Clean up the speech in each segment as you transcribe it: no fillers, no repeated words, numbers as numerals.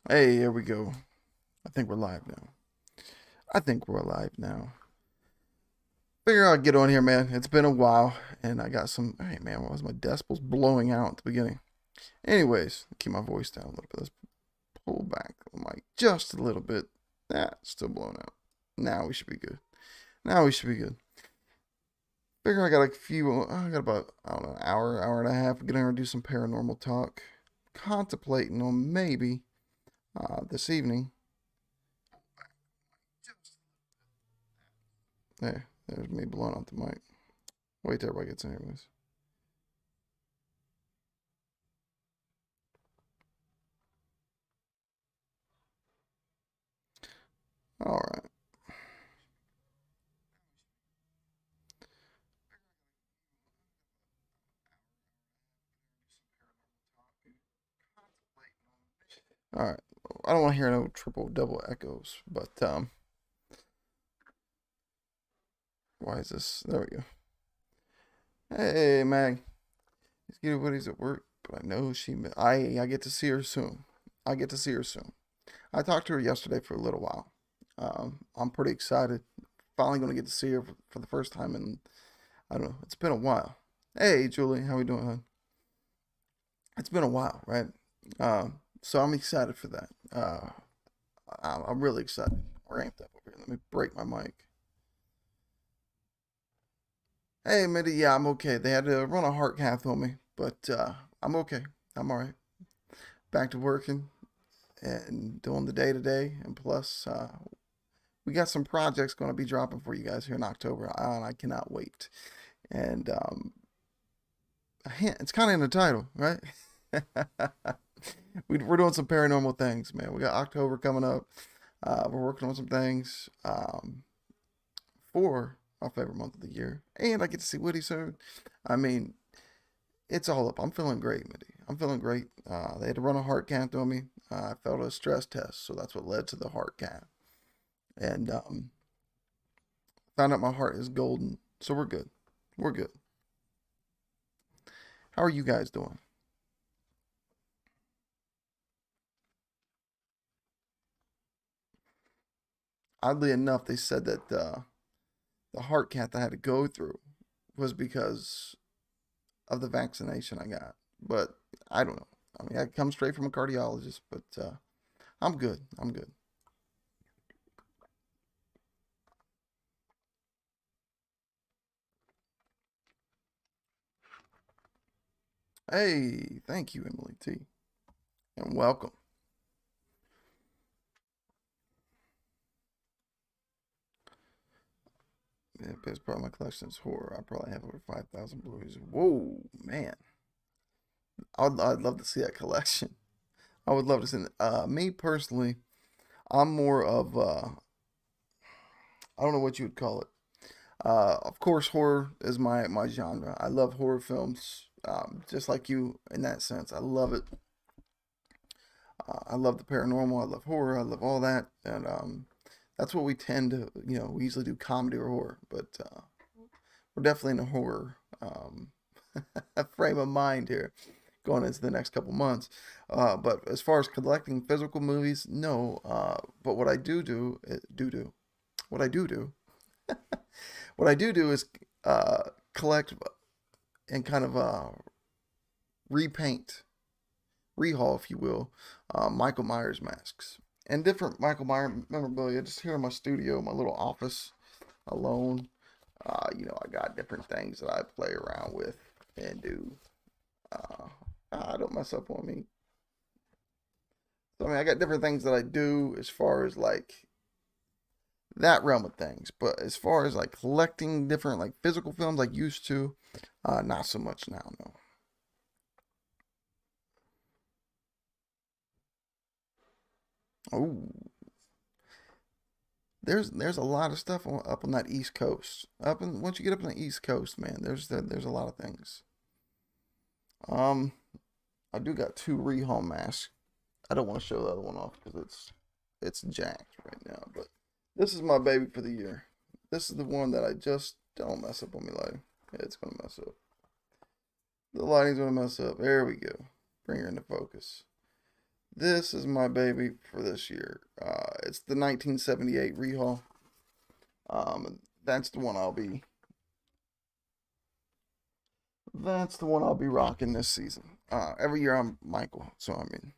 Hey, here we go. I think we're live now. I think we're live now. Figure I'd get on here, man. It's been a while, and I got some. Hey, man, what was my decibels blowing out at the beginning? Anyways, keep my voice down a little bit. Let's pull back the mic just a little bit. Still blowing out. Now we should be good. Now we should be good. Figure I got a few. I got about I don't know, hour and a half. Get in here and do some paranormal talk. Contemplating on maybe this evening. There's me blowing out the mic. Wait till everybody gets in here, anyways. All right. All right. I don't want to hear no triple double echoes, but why is this? There we go. Hey, Mag. He's getting what he's at work, but I know I get to see her soon. I get to see her soon. I talked to her yesterday for a little while. I'm pretty excited. Finally going to get to see her for the first time in I don't know. It's been a while. Hey, Julie, how we doing, hon? It's been a while, right? So I'm excited for that. I'm really excited. We're amped up over here. Let me break my mic. Hey, Mitty, yeah, I'm okay. They had to run a heart cath on me, but I'm okay. I'm all right. Back to working and doing the day to day, and plus, we got some projects going to be dropping for you guys here in October, and I cannot wait. And a hint, it's kind of in the title, right? We're doing some paranormal things, man. We got October coming up. We're working on some things for my favorite month of the year, and I get to see Woody soon. I mean, it's all up. I'm feeling great, Mindy. I'm feeling great. They had to run a heart cath on me. I failed a stress test, so that's what led to the heart cath. And found out my heart is golden, so we're good. We're good. How are you guys doing? Oddly enough, they said that the heart cath I had to go through was because of the vaccination I got. But I don't know. I mean, I come straight from a cardiologist, but I'm good. I'm good. Hey, thank you, Emily T. And welcome. Yeah, best part of my collection is horror. I probably have over 5,000 Blu-rays. Whoa, man. I'd love to see that collection. I would love to see it. Me personally, I'm more of, I don't know what you would call it. Of course, horror is my genre. I love horror films, just like you in that sense. I love it. I love the paranormal. I love horror. I love all that, and that's what we tend to, we usually do comedy or horror, but we're definitely in a horror frame of mind here, going into the next couple months. But as far as collecting physical movies, no. But what I what I do, what I do is collect and kind of repaint, rehaul, if you will, Michael Myers masks and different Michael Myers memorabilia. Just here in my studio, my little office, alone. I got different things that I play around with and do. Uh, I don't mess up on me. So I mean, I got different things that I do as far as like that realm of things. But as far as like collecting different like physical films like used to, not so much now. No. Oh, there's a lot of stuff up on that East Coast. Once you get up on the East Coast, man, there's a lot of things. Um, I do got two rehome masks. I don't want to show the other one off because it's jacked right now. But this is my baby for the year. This is the one that I just don't mess up on me lighting. Yeah, it's gonna mess up. The lighting's gonna mess up. There we go. Bring her into focus. This is my baby for this year. It's the 1978 Rehaul. That's the one I'll be. That's the one I'll be rocking this season. Every year I'm Michael, so I mean,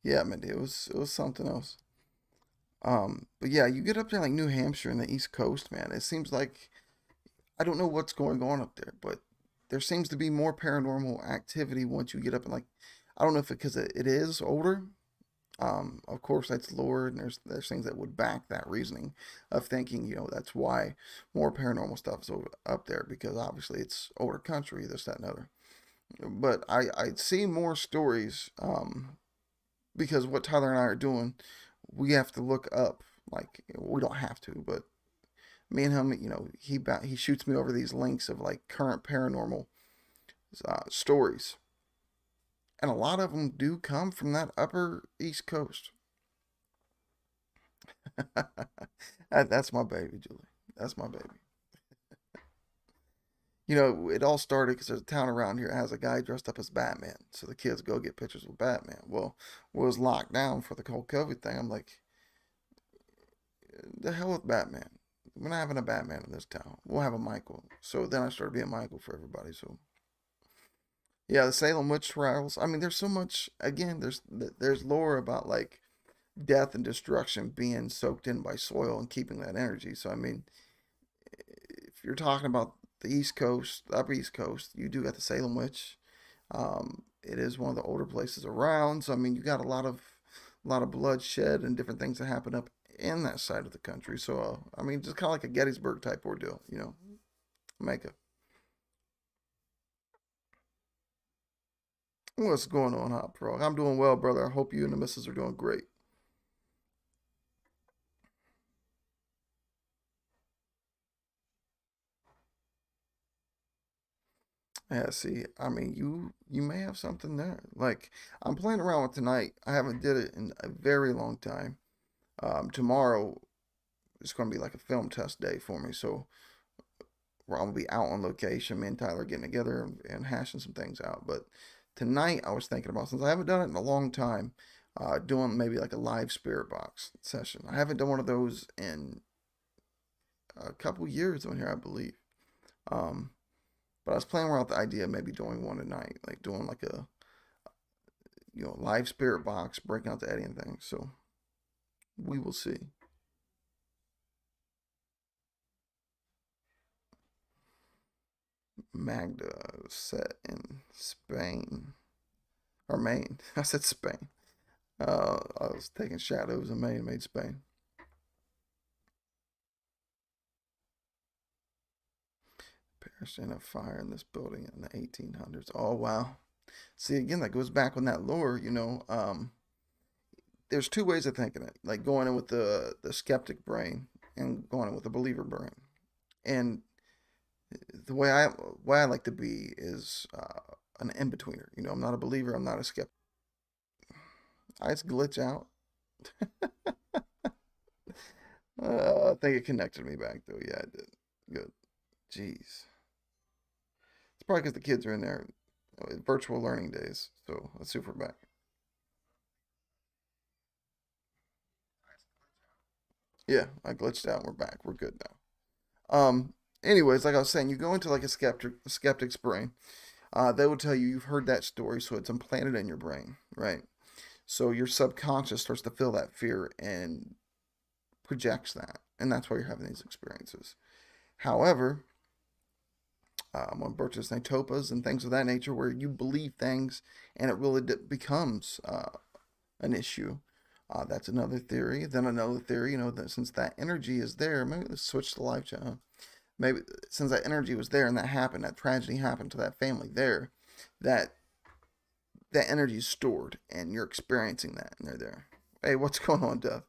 yeah, man, it was something else. But yeah, you get up there like New Hampshire and the East Coast, man. It seems like I don't know what's going on up there, but there seems to be more paranormal activity once you get up and like I don't know if it because it is older. Of course, that's lore, and there's things that would back that reasoning of thinking, that's why more paranormal stuff is up there because obviously it's older country, this, that, and other. But I see more stories because what Tyler and I are doing, we have to look up. Like we don't have to, but me and him, he shoots me over these links of like current paranormal stories, and a lot of them do come from that upper East Coast. That's my baby, Julie. That's my baby. It all started because there's a town around here that has a guy dressed up as Batman. So the kids go get pictures with Batman. Well, was locked down for the whole COVID thing. I'm like, the hell with Batman. We're not having a Batman in this town. We'll have a Michael. So then I started being Michael for everybody. So yeah, the Salem witch trials. I mean, there's so much. Again, there's lore about like death and destruction being soaked in by soil and keeping that energy. So I mean, if you're talking about the East Coast, the Upper East Coast, you do got the Salem Witch. It is one of the older places around, so I mean, you got a lot of bloodshed and different things that happen up in that side of the country. So I mean, just kind of like a Gettysburg type ordeal, Make a what's going on, Hot Pro? I'm doing well, brother. I hope you and the missus are doing great. Yeah, see, I mean, you may have something there. Like I'm playing around with tonight. I haven't did it in a very long time. Tomorrow it's going to be like a film test day for me. So we're all gonna be out on location. Me and Tyler getting together and hashing some things out. But tonight I was thinking about since I haven't done it in a long time, doing maybe like a live spirit box session. I haven't done one of those in a couple years on here, I believe. Um, but I was playing around with the idea of maybe doing one tonight, like doing like a live spirit box, breaking out the Eddie and things. So we will see. Magda set in Spain or Maine. I said Spain. I was taking shadows in Maine, made Spain. Perished in a fire in this building in the 1800s. Oh, wow. See, again, that goes back on that lore, there's two ways of thinking it, like going in with the skeptic brain and going in with the believer brain. And the way I like to be is an in-betweener. I'm not a believer, I'm not a skeptic. I just glitch out. I think it connected me back, though. Yeah, it did. Good. Jeez. It's probably because the kids are in there virtual learning days. So let's see if we're back. Yeah, I glitched out. We're back. We're good now. Anyways, like I was saying, you go into like a skeptic's brain. They will tell you you've heard that story, so it's implanted in your brain, right? So your subconscious starts to feel that fear and projects that, and that's why you're having these experiences. However, on Birch's Natopas and things of that nature, where you believe things and it really becomes an issue. That's another theory. Then another theory, that since that energy is there, maybe let's switch to live chat. Maybe since that energy was there and that happened, that tragedy happened to that family there, that that energy is stored and you're experiencing that and they're there. Hey, what's going on, Death?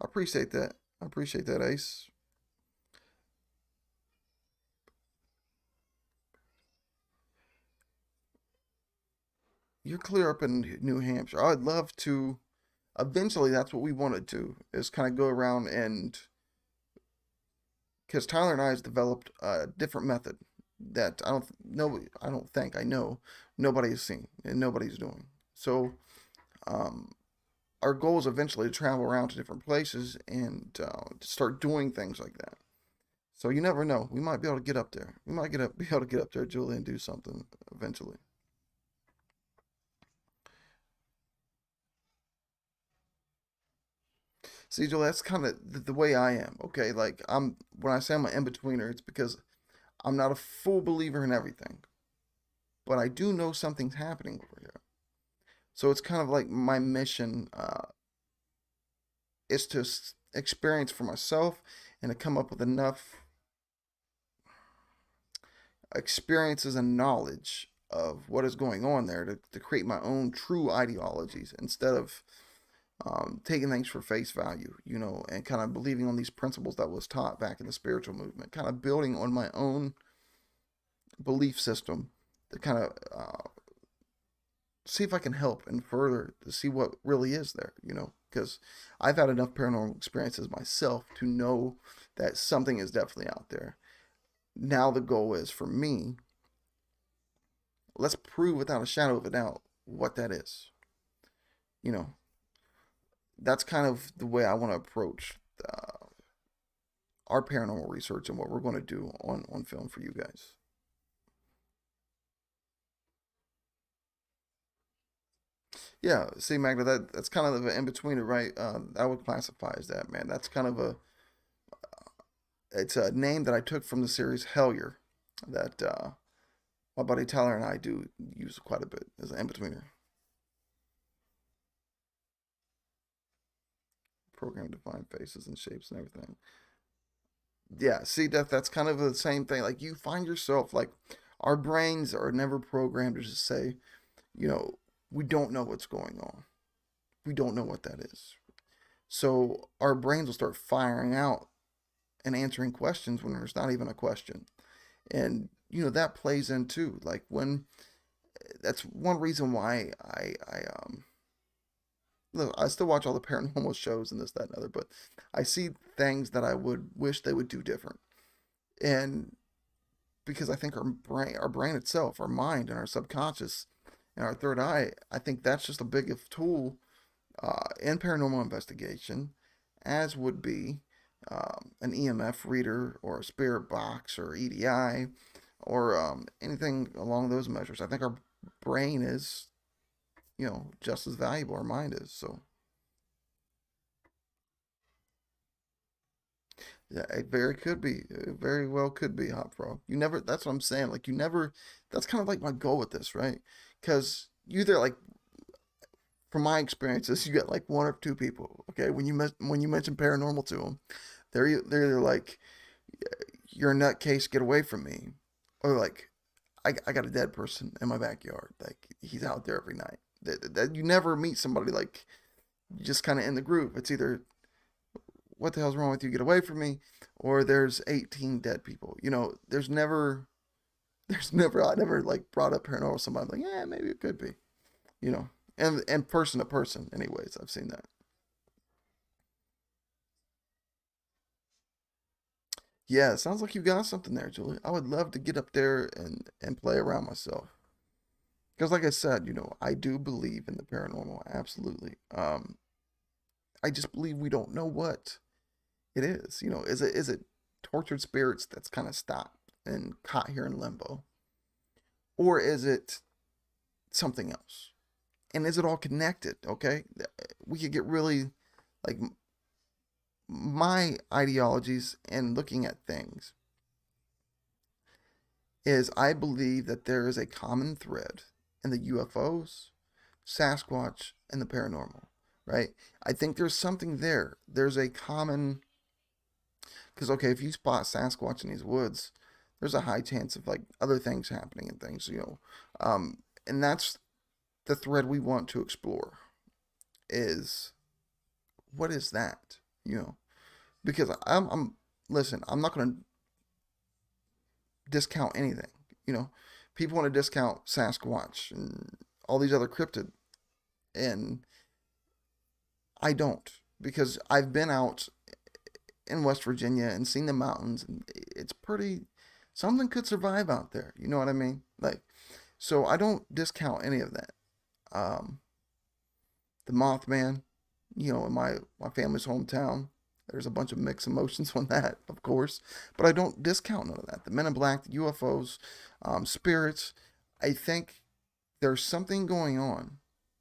I appreciate that. I appreciate that, Ace. You're clear up in New Hampshire. I'd love to. Eventually, that's what we want to do is kind of go around and because Tyler and I has developed a different method that I don't think I know nobody has seen and nobody's doing. So um, our goal is eventually to travel around to different places and to start doing things like that. So you never know. We might be able to get up there. We might be able to get up there, Julie, and do something eventually. See, Julie, that's kind of the way I am. Okay, like I'm when I say I'm an in betweener, it's because I'm not a full believer in everything, but I do know something's happening over here. So it's kind of like my mission is to experience for myself and to come up with enough experiences and knowledge of what is going on there to create my own true ideologies instead of taking things for face value, you know, and kind of believing on these principles that was taught back in the spiritual movement, kind of building on my own belief system to kind of see if I can help and further to see what really is there, you know, because I've had enough paranormal experiences myself to know that something is definitely out there. Now the goal is for me, let's prove without a shadow of a doubt what that is. You know, that's kind of the way I want to approach our paranormal research and what we're going to do on film for you guys. Yeah, see, Magda, that's kind of an in betweener, right? I would classify as that, man. That's kind of a it's a name that I took from the series Hellier that my buddy Tyler and I do use quite a bit as an in betweener. Program define faces and shapes and everything. Yeah, see, that's kind of the same thing. Like you find yourself like our brains are never programmed to just say, you know, we don't know what's going on. We don't know what that is. So our brains will start firing out and answering questions when there's not even a question. And you know that plays into like when that's one reason why I look, I still watch all the paranormal shows and this, that, and other, but I see things that I would wish they would do different. And because I think our brain itself, our mind and our subconscious and our third eye, I think that's just a big tool in paranormal investigation, as would be an EMF reader or a spirit box or EDI or anything along those measures. I think our brain is, you know, just as valuable. Our mind is. So yeah, it very could be. It very well could be Hot Pro. You never. That's what I'm saying. Like you never. That's kind of like my goal with this, right? Because you either like, from my experiences, you get like one or two people. Okay, when you mention paranormal to them, they're either like, "You're a nutcase, get away from me," or like, I got a dead person in my backyard. Like he's out there every night. That you never meet somebody like just kind of in the group. It's either what the hell's wrong with you? Get away from me, or there's 18 dead people. You know, there's never I never like brought up paranormal with somebody. I'm like, yeah, maybe it could be. You know, and person to person. Anyways, I've seen that. Yeah, it sounds like you got something there, Julie. I would love to get up there and play around myself. Because, like I said, you know, I do believe in the paranormal, absolutely. I just believe we don't know what it is. You know, is it tortured spirits that's kind of stopped and caught here in limbo, or is it something else? And is it all connected? Okay, we could get really like my ideologies and looking at things is I believe that there is a common thread in the UFOs, Sasquatch, and the paranormal, right? I think there's something there. There's a common, because, okay, if you spot Sasquatch in these woods, there's a high chance of like other things happening and things, you know. And that's the thread we want to explore is what is that, you know? Because listen, I'm not going to discount anything, you know. People want to discount Sasquatch and all these other cryptid, and I don't, because I've been out in West Virginia and seen the mountains, and it's pretty. Something could survive out there. You know what I mean? Like, so I don't discount any of that. Um, the Mothman, in my family's hometown. There's a bunch of mixed emotions on that, of course, but I don't discount none of that. The Men in Black, the UFOs, spirits. I think there's something going on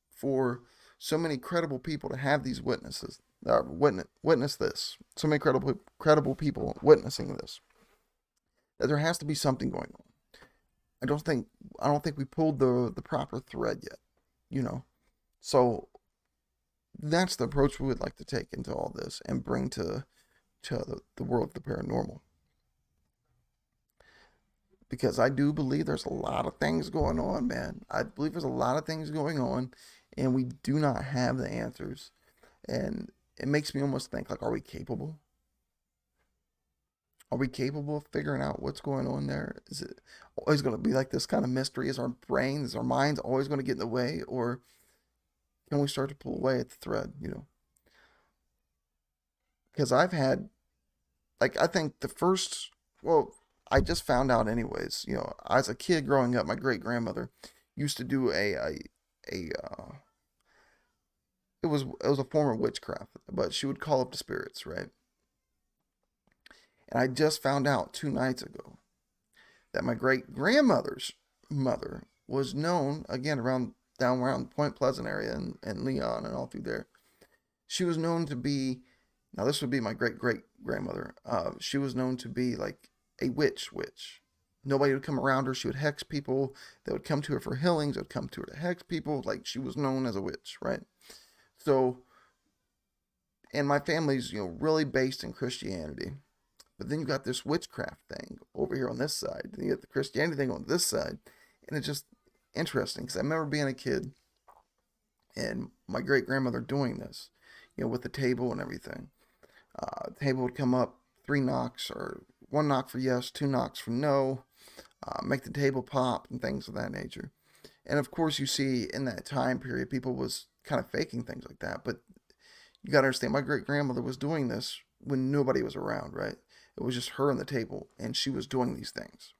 for so many credible people to have these witnesses, witness this. So many credible people witnessing this, that there has to be something going on. I don't think I don't think we pulled the proper thread yet. You know, so that's the approach we would like to take into all this and bring to the world of the paranormal, because I do believe there's a lot of things going on, man. I believe there's a lot of things going on, and we do not have the answers. And it makes me almost think, like, are we capable? Are we capable of figuring out what's going on there? Is it always going to be like this kind of mystery? Is our brain, is our minds always going to get in the way, or can we start to pull away at the thread? Because I've had, like, I think the first, well, I just found out anyways. As a kid growing up, my great grandmother used to do a it was a form of witchcraft, but she would call up the spirits, right? And I just found out 2 nights ago that my great grandmother's mother was known, again, around Point Pleasant area, and Leon and all through there. She was known to be, now this would be my great great grandmother. She was known to be like a witch. Nobody would come around her. She would hex people. They would come to her for healings. They would come to her to hex people. Like, she was known as a witch, right? So, and my family's really based in Christianity. But then you got this witchcraft thing over here on this side. Then you got the Christianity thing on this side. And it's just interesting, because I remember being a kid and my great grandmother doing this, with the table and everything. The table would come up, 3 knocks, or 1 knock for yes, 2 knocks for no, make the table pop and things of that nature. And of course, you see in that time period, people was kind of faking things like that. But you got to understand, my great grandmother was doing this when nobody was around, right? It was just her and the table, and she was doing these things.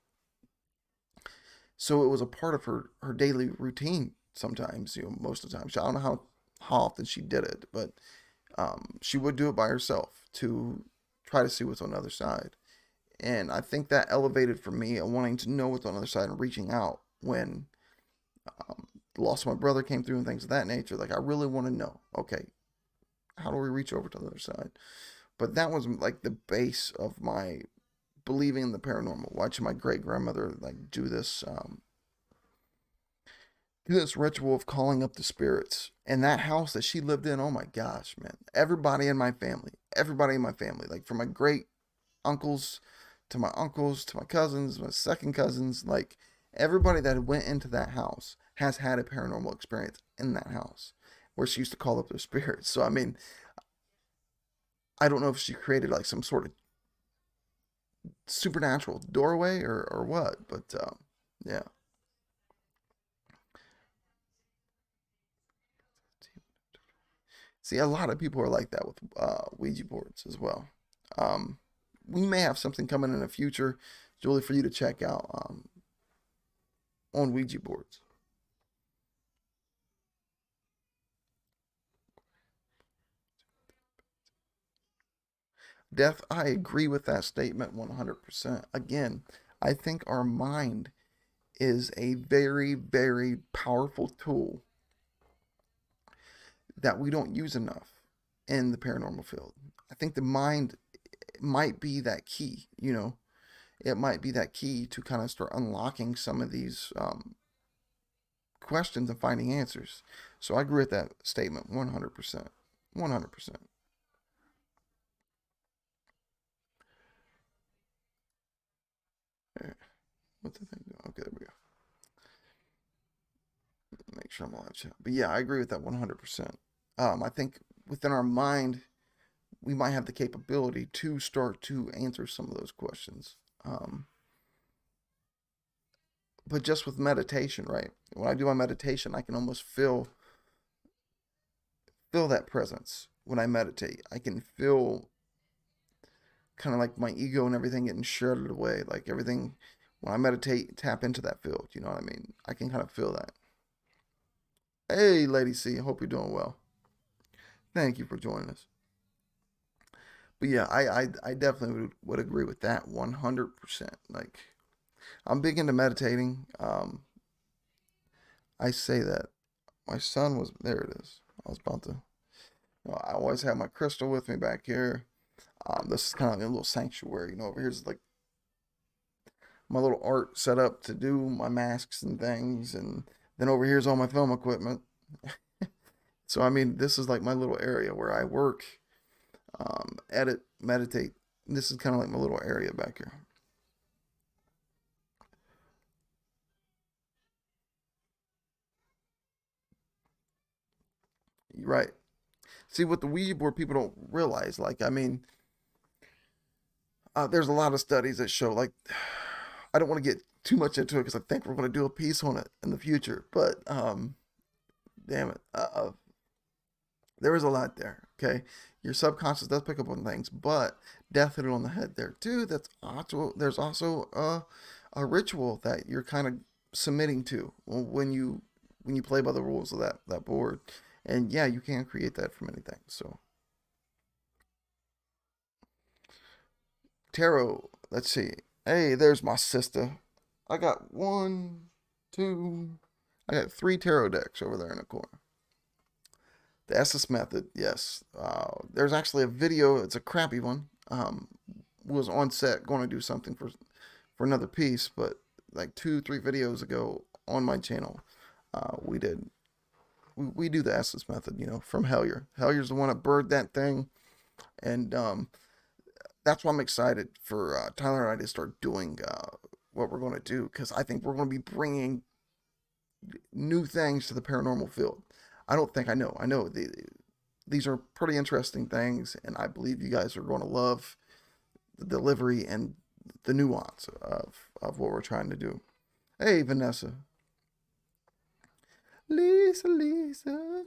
So it was a part of her daily routine. Sometimes, most of the time, I don't know how often she did it, but she would do it by herself to try to see what's on the other side. And I think that elevated for me a wanting to know what's on the other side and reaching out when the loss of my brother came through and things of that nature. Like, I really want to know, okay, how do we reach over to the other side? But that was like the base of my believing in the paranormal. Watching my great grandmother like do this ritual of calling up the spirits. And that house that she lived in, oh my gosh, man. Everybody in my family, like from my great uncles, to my cousins, my second cousins, like everybody that went into that house has had a paranormal experience in that house where she used to call up their spirits. So, I mean, I don't know if she created like some sort of supernatural doorway or what, but yeah. See, a lot of people are like that with Ouija boards as well. Um, we may have something coming in the future, Julie, for you to check out on Ouija boards. Death, I agree with that statement 100%. Again, I think our mind is a very, very powerful tool that we don't use enough in the paranormal field. I think the mind might be that key. It might be that key to kind of start unlocking some of these questions and finding answers. So I agree with that statement 100%. 100%. What's the thing? Okay, there we go. Make sure I'm alive. But yeah, I agree with that 100%. I think within our mind, we might have the capability to start to answer some of those questions. Um, but just with meditation, right? When I do my meditation, I can almost feel that presence when I meditate. I can feel kind of like my ego and everything getting shredded away. Like everything, when I meditate, tap into that field. You know what I mean? I can kind of feel that. Hey, Lady C, hope you're doing well. Thank you for joining us. But yeah, I definitely would agree with that 100%. Like, I'm big into meditating. I say that. My son was, there it is. I was about to, I always have my crystal with me back here. This is kind of like a little sanctuary. Over here's like my little art set up to do my masks and things. And then over here's all my film equipment. So, I mean, this is like my little area where I work, edit, meditate. This is kind of like my little area back here. Right. See, with the Ouija board, people don't realize, like, I mean, there's a lot of studies that show, like, I don't want to get too much into it because I think we're going to do a piece on it in the future. But, damn it. There is a lot there. Okay. Your subconscious does pick up on things, but death hit it on the head there too. There's also a ritual that you're kind of submitting to when you play by the rules of that board. And yeah, you can't create that from anything. So tarot, let's see. Hey, there's my sister. I got one, two, I got three tarot decks over there in the corner. The Estes method, yes. There's actually a video. It's a crappy one. Was on set going to do something for another piece, but like 2, 3 videos ago on my channel, we did we do the Estes method. From Hellier. Hellier's the one that birthed that thing, and that's why I'm excited for Tyler and I to start doing what we're going to do, because I think we're going to be bringing new things to the paranormal field. I don't think I know. I know these are pretty interesting things, and I believe you guys are going to love the delivery and the nuance of what we're trying to do. Hey, Vanessa. Lisa.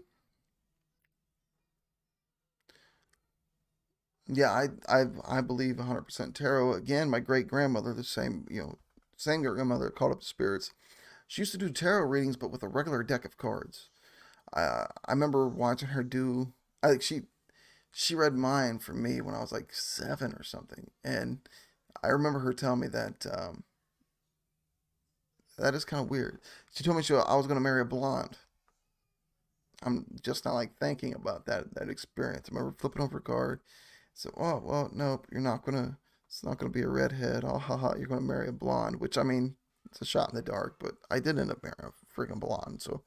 Yeah, I believe 100% tarot. Again, my great grandmother, the same grandmother called up the spirits. She used to do tarot readings, but with a regular deck of cards. I remember watching her do. I think she read mine for me when I was like 7 or something, and I remember her telling me that that is kind of weird. She told me I was gonna marry a blonde. I'm just not like thinking about that experience. I remember flipping over a card. So, oh well, nope, you're not gonna. It's not gonna be a redhead. Oh, haha, you're gonna marry a blonde. Which, I mean, it's a shot in the dark, but I did end up marrying a freaking blonde. So,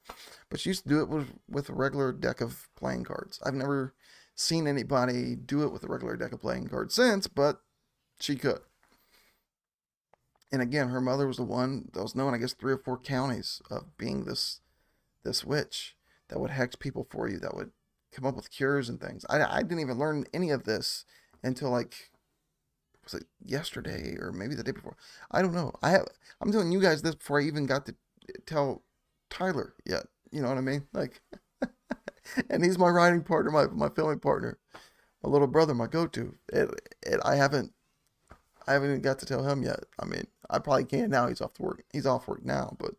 but she used to do it with a regular deck of playing cards. I've never seen anybody do it with a regular deck of playing cards since, but she could. And again, her mother was the one that was known, I guess, 3 or 4 counties of being this witch that would hex people for you, that would come up with cures and things. I didn't even learn any of this until, like, was it yesterday or maybe the day before? I don't know. I'm telling you guys this before I even got to tell Tyler yet. You know what I mean? Like, and he's my writing partner, my filming partner, my little brother, my go-to. I haven't even got to tell him yet. I mean, I probably can now. He's off to work. He's off work now, but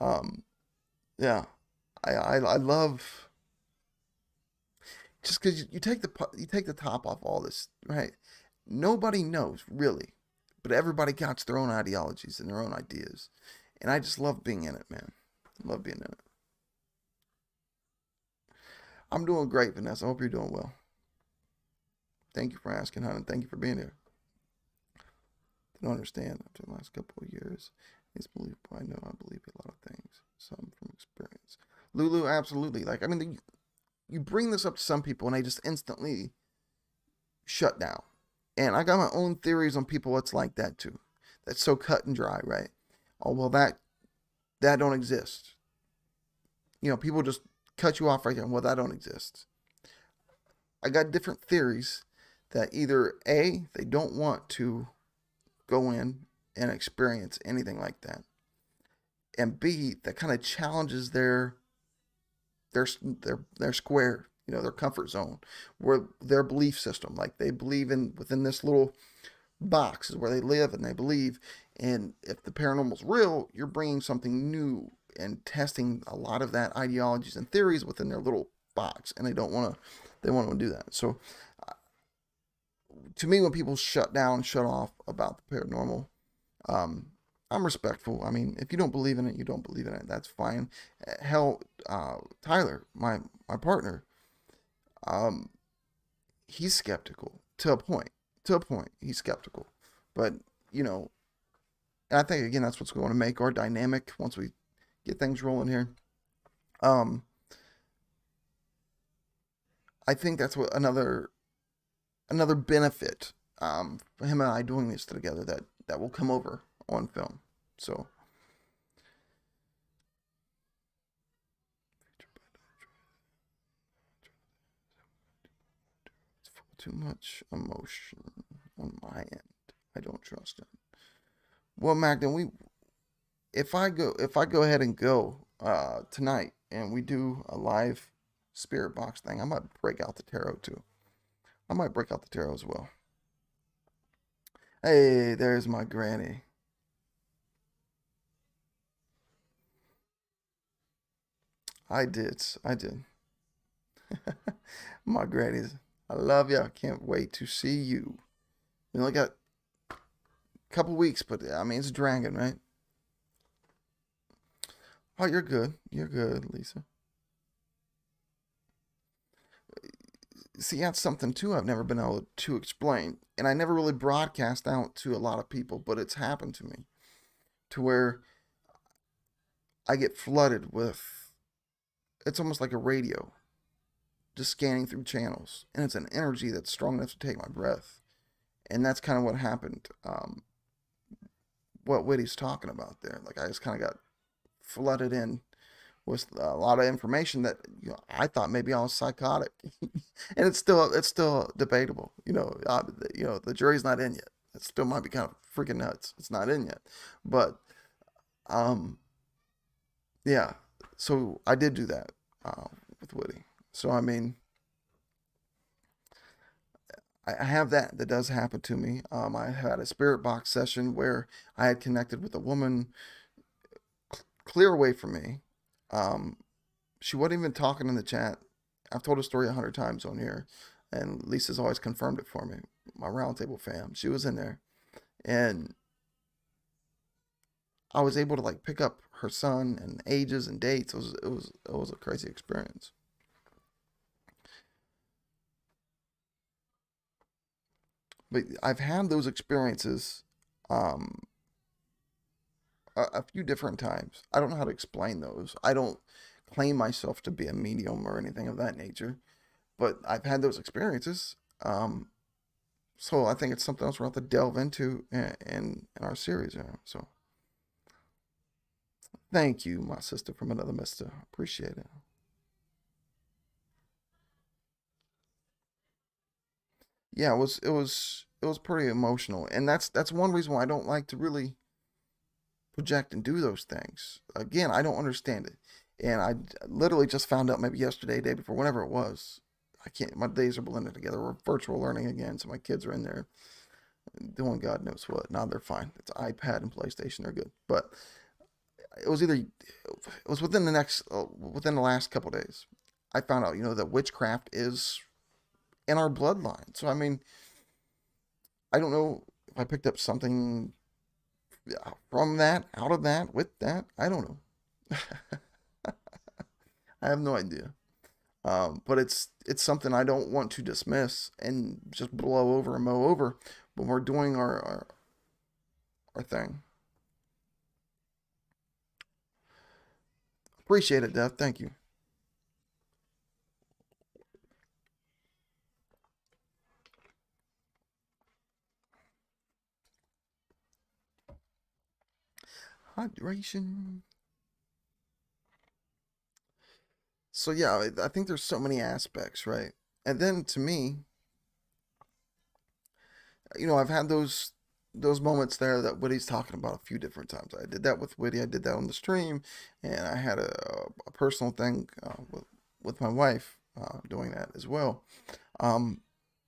um, yeah, I love, just because you take the top off all this, right? Nobody knows really, but everybody got their own ideologies and their own ideas, and I just love being in it, man. I love being in it. I'm doing great, Vanessa. I hope you're doing well. Thank you for asking, hon, and thank you for being here. I don't understand after the last couple of years. It's believable. I believe a lot of things, some from experience. Lulu, absolutely. Like, I mean, you bring this up to some people and they just instantly shut down. And I got my own theories on people that's like that too. That's so cut and dry, right? Oh well, that don't exist. People just cut you off right there. Well, that don't exist. I got different theories that either A, they don't want to go in and experience anything like that, and B, that kind of challenges their square. their comfort zone, where their belief system, like they believe in within this little box is where they live and they believe. And if the paranormal's real, you're bringing something new and testing a lot of that ideologies and theories within their little box, and they want to do that. So to me, when people shut down, shut off about the paranormal, um, I'm respectful. I mean, if you don't believe in it, you don't believe in it. That's fine. Hell, Tyler, my partner, um, he's skeptical to a point. To a point, he's skeptical, but you know, and I think again that's what's going to make our dynamic once we get things rolling here. Um, I think that's what another benefit for him and I doing this together that will come over on film. So too much emotion on my end. I don't trust it. Well, Magden, we if I go ahead and go tonight and we do a live spirit box thing, I might break out the tarot too. I might break out the tarot as well. Hey, there's my granny. I did. I did. My granny's. I love you. I can't wait to see you. We only got a couple weeks, but I mean it's dragging, right? Oh, you're good. You're good, Lisa. See, that's something too I've never been able to explain, and I never really broadcast out to a lot of people, but it's happened to me to where I get flooded with. It's almost like a radio, just scanning through channels, and it's an energy that's strong enough to take my breath, and that's kind of what happened. What Whitty's talking about there, like I just kind of got flooded in with a lot of information that I thought maybe I was psychotic, and it's still debatable. The jury's not in yet. It still might be kind of freaking nuts. It's not in yet, but um, yeah. So I did do that with Woody. So I mean, I have that does happen to me. I had a spirit box session where I had connected with a woman clear away from me. Um, she wasn't even talking in the chat. I've told a story 100 times on here, and Lisa's always confirmed it for me. My roundtable fam, she was in there, and I was able to like pick up her son and ages and dates. It was a crazy experience. But I've had those experiences um, a few different times. I don't know how to explain those. I don't claim myself to be a medium or anything of that nature, but I've had those experiences. So I think it's something else we're going to have to delve into in our series. So thank you, my sister from another mister. Appreciate it. Yeah, it was pretty emotional, and that's one reason why I don't like to really project and do those things. Again, I don't understand it. And I literally just found out maybe yesterday, day before, whenever it was. I can't, my days are blended together. We're virtual learning again, so my kids are in there doing God knows what. Now they're fine. It's iPad and PlayStation, they're good. But it was within the last couple of days. I found out, that witchcraft is in our bloodline. So, I mean, I don't know if I picked up something from that, out of that, with that. I don't know. I have no idea. But it's something I don't want to dismiss and just blow over and mow over when we're doing our thing. Appreciate it, Dev. Thank you. Hydration. So yeah, I think there's so many aspects, right? And then to me, I've had those moments there that Witty's talking about a few different times. I did that with Witty. I did that on the stream, and I had a personal thing with my wife. doing that as well. Um,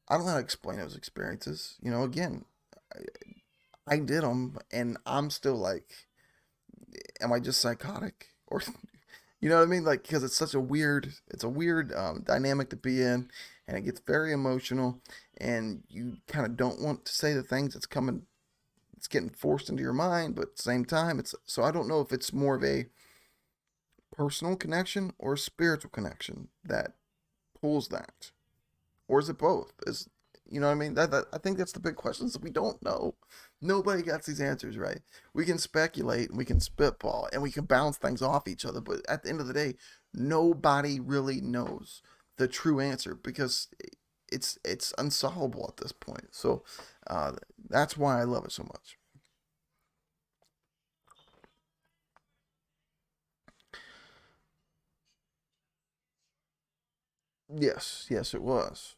I don't know how to explain those experiences. You know, again, I did them, and I'm still like, am I just psychotic? Or you know what I mean? Like, because it's a weird dynamic to be in, and it gets very emotional, and you kind of don't want to say the things that's coming, it's getting forced into your mind, but at the same time, it's so I don't know if it's more of a personal connection or a spiritual connection that pulls that, or is it both? Is you know what I mean? That I think that's the big questions that we don't know. Nobody gets these answers right. We can speculate and we can spitball and we can bounce things off each other, but at the end of the day, nobody really knows the true answer because it's unsolvable at this point. So uh, that's why I love it so much. Yes, yes, it was.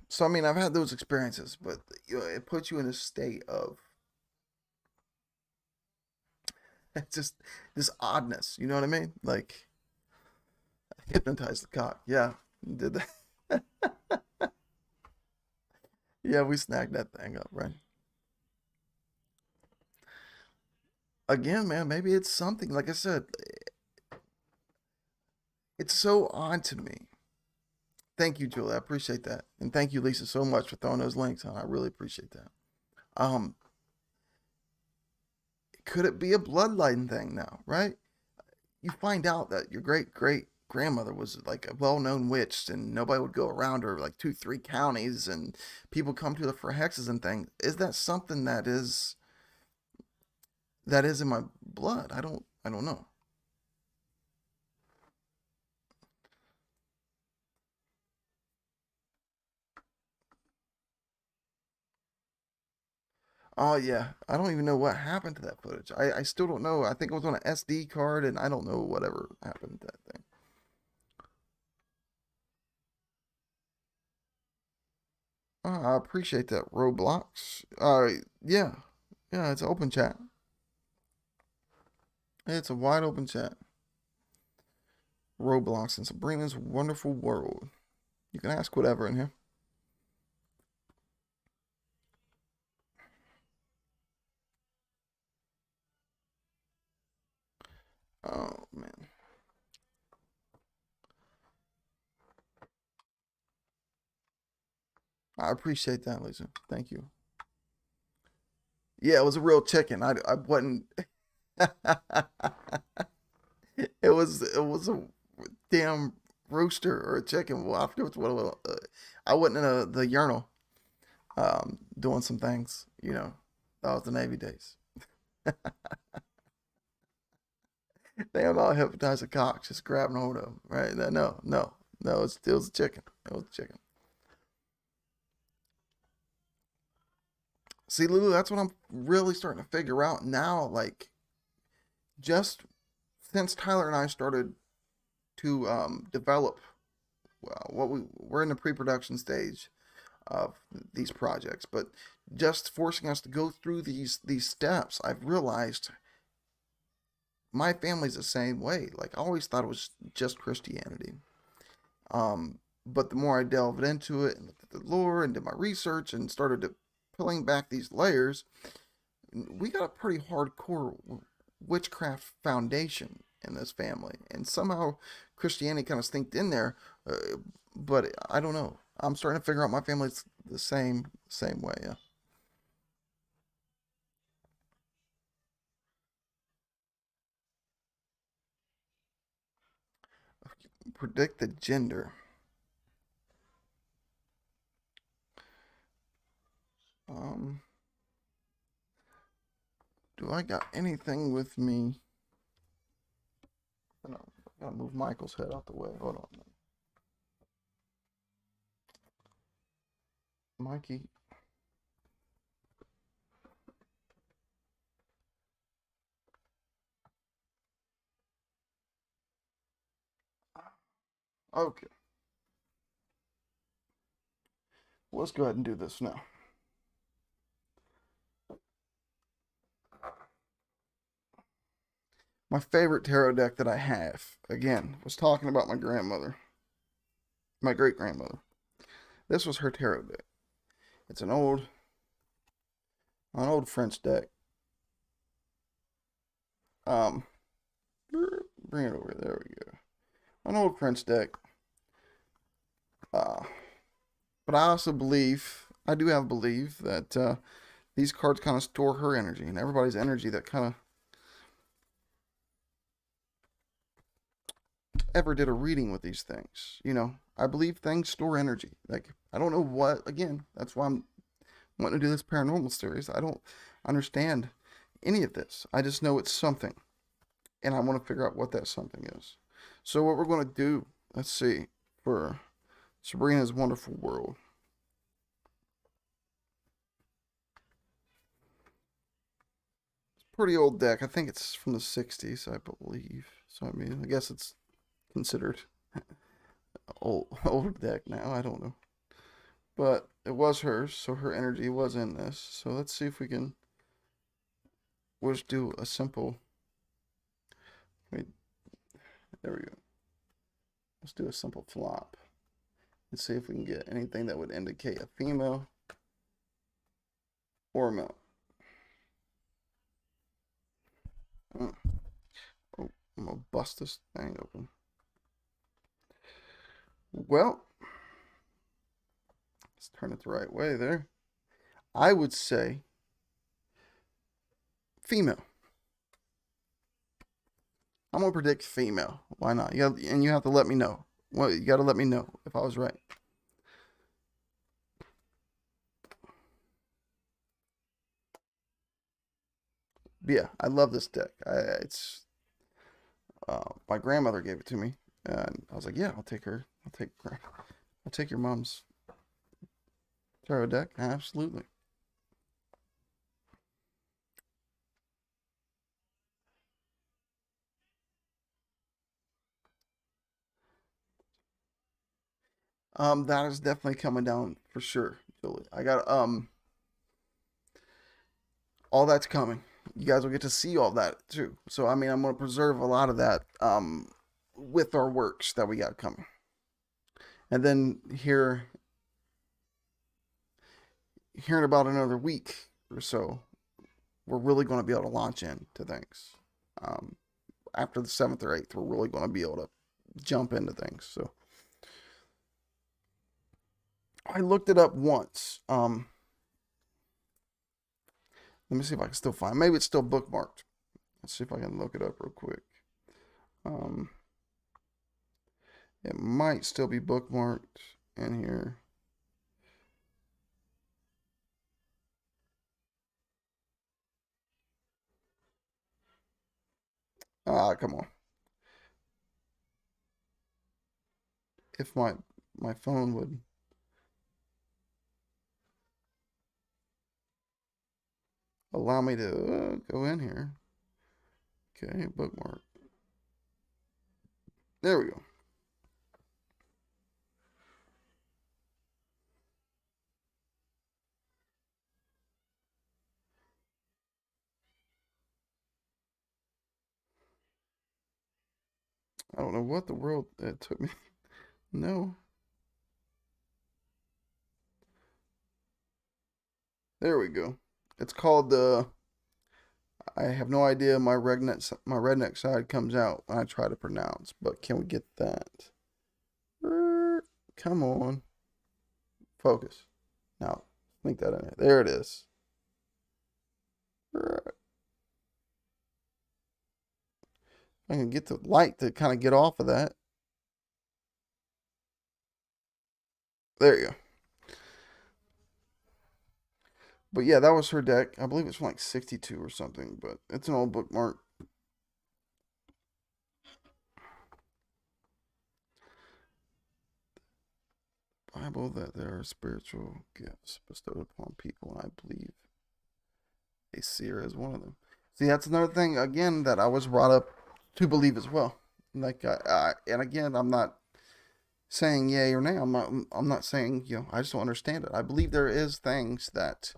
So I mean, I've had those experiences, but you know, it puts you in a state of just this oddness. You know what I mean? Like hypnotize the cock. Yeah, did that. Yeah, we snagged that thing up, right? Again, man, maybe it's something. Like I said, it's so odd to me. Thank you, Julie. I appreciate that, and thank you, Lisa, so much for throwing those links on. I really appreciate that. Um, could it be a bloodline thing now? Right? You find out that your great great grandmother was like a well known witch and nobody would go around her like two, three counties and people come to her for hexes and things. Is that something that is in my blood? I don't know. Oh yeah. I don't even know what happened to that footage. I still don't know. I think it was on an SD card and I don't know whatever happened to that thing. I appreciate that, Roblox. Yeah. Yeah, it's open chat. It's a wide open chat. Roblox and Sabrina's Wonderful World. You can ask whatever in here. Oh man, I appreciate that, Lisa. Thank you. Yeah, it was a real chicken. I wasn't. It was a damn rooster or a chicken. Well, I forget what it was. I wasn't in the urinal doing some things. You know, that was the Navy days. They I'm all hypnotizing cocks, just grabbing hold of them. Right? No. It was a chicken. It was a chicken. See, Lulu, that's what I'm really starting to figure out now. Like, just since Tyler and I started to develop what we're in the pre-production stage of these projects, but just forcing us to go through these steps, I've realized my family's the same way. Like I always thought it was just Christianity. But the more I delved into it and looked at the lore and did my research and started to peeling back these layers, we got a pretty hardcore witchcraft foundation in this family, and somehow Christianity kind of sneaked in there. But I don't know. I'm starting to figure out my family's the same way. Yeah. Predict the gender. Um, do I got anything with me? No, I gotta move Michael's head out the way. Hold on, Mikey. Okay, well, let's go ahead and do this now. My favorite tarot deck that I have, again, was talking about my grandmother, my great grandmother. This was her tarot deck. It's an old French deck. Um, bring it over. There we go. An old French deck. Uh, but I do have belief that these cards kind of store her energy and everybody's energy that kind of ever did a reading with these things. I believe things store energy. Like, I don't know what, again, that's why I'm wanting to do this paranormal series. I don't understand any of this. I just know it's something, and I want to figure out what that something is. So, what we're going to do, let's see, for Sabrina's Wonderful World. It's a pretty old deck. I think it's from the 60s, I believe. So, I mean, I guess it's considered old deck now. I don't know. But it was hers, so her energy was in this. So let's see if we'll just do a simple. Wait, there we go. Let's do a simple flop. Let's see if we can get anything that would indicate a female or a male. Oh, I'm gonna bust this thing open. Well, let's turn it the right way there. I would say female. I'm gonna predict female. Why not? You have to let me know. Well, you got to let me know if I was right. But yeah, I love this deck. It's my grandmother gave it to me, and I was like, yeah, I'll take her. I'll take your mom's tarot deck. Absolutely. That is definitely coming down for sure, Julie. I got all that's coming. You guys will get to see all that too. So I mean, I'm gonna preserve a lot of that with our works that we got coming, and then hearing about another week or so, we're really going to be able to launch into things. Um, After the 7th or 8th, we're really going to be able to jump into things. So I looked it up once. Let me see if I can still find. Maybe it's still bookmarked. Let's see if I can look it up real quick. Um, it might still be bookmarked in here. Ah, come on. If my phone would allow me to go in here. Okay, bookmark. There we go. I don't know what the world it took me. No. There we go. It's called the. I have no idea. My redneck side comes out when I try to pronounce. But can we get that? Come on, focus. Now link that in there. There it is. I can get the light to kind of get off of that. There you go. But yeah, that was her deck. I believe it's from like 62 or something, but it's an old bookmark. Bible that there are spiritual gifts bestowed upon people, and I believe a seer is one of them. See, that's another thing again that I was brought up to believe as well. Like, and again, I'm not saying yay or nay. I'm not saying I just don't understand it. I believe there is things that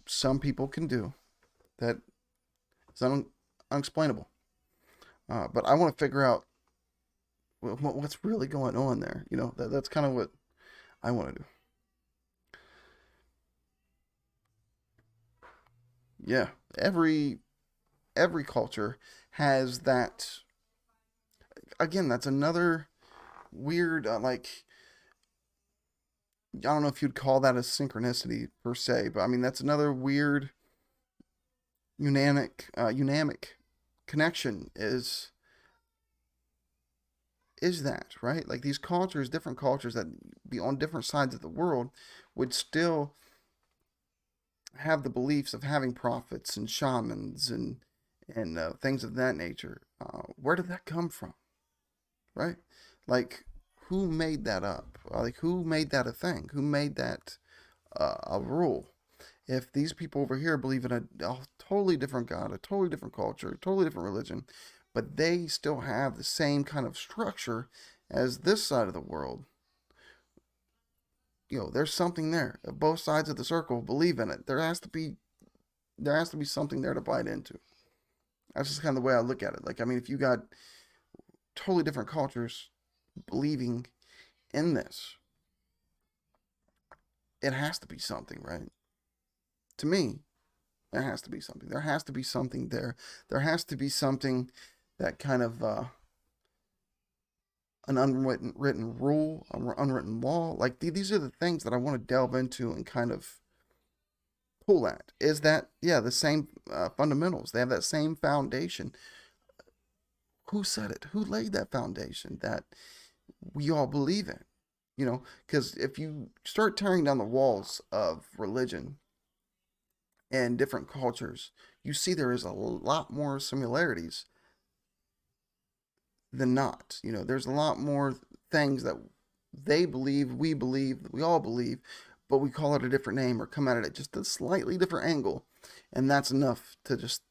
some people can do that is unexplainable. But I want to figure out what's really going on there. That's kind of what I want to do. Yeah, every culture has that. Again, that's another weird, like, I don't know if you'd call that a synchronicity per se, but I mean that's another weird unamic connection is that, right? Like these cultures, different cultures that be on different sides of the world would still have the beliefs of having prophets and shamans and things of that nature. Where did that come from, right? Like, who made that up? Like, who made that a thing? Who made that a rule? If these people over here believe in a totally different God, a totally different culture, a totally different religion, but they still have the same kind of structure as this side of the world, there's something there. Both sides of the circle believe in it. There has to be something there to bite into. That's just kind of the way I look at it. Like, I mean, if you got totally different cultures believing in this, it has to be something, right? To me, there has to be something. There has to be something there. There has to be something that kind of an unwritten rule, an unwritten law. Like these are the things that I want to delve into and kind of pull at. Is that, yeah, the same fundamentals? They have that same foundation. Who said it? Who laid that foundation that we all believe in? Because if you start tearing down the walls of religion and different cultures, you see there is a lot more similarities than not. There's a lot more things that they believe, we all believe, but we call it a different name or come at it at just a slightly different angle, and that's enough to just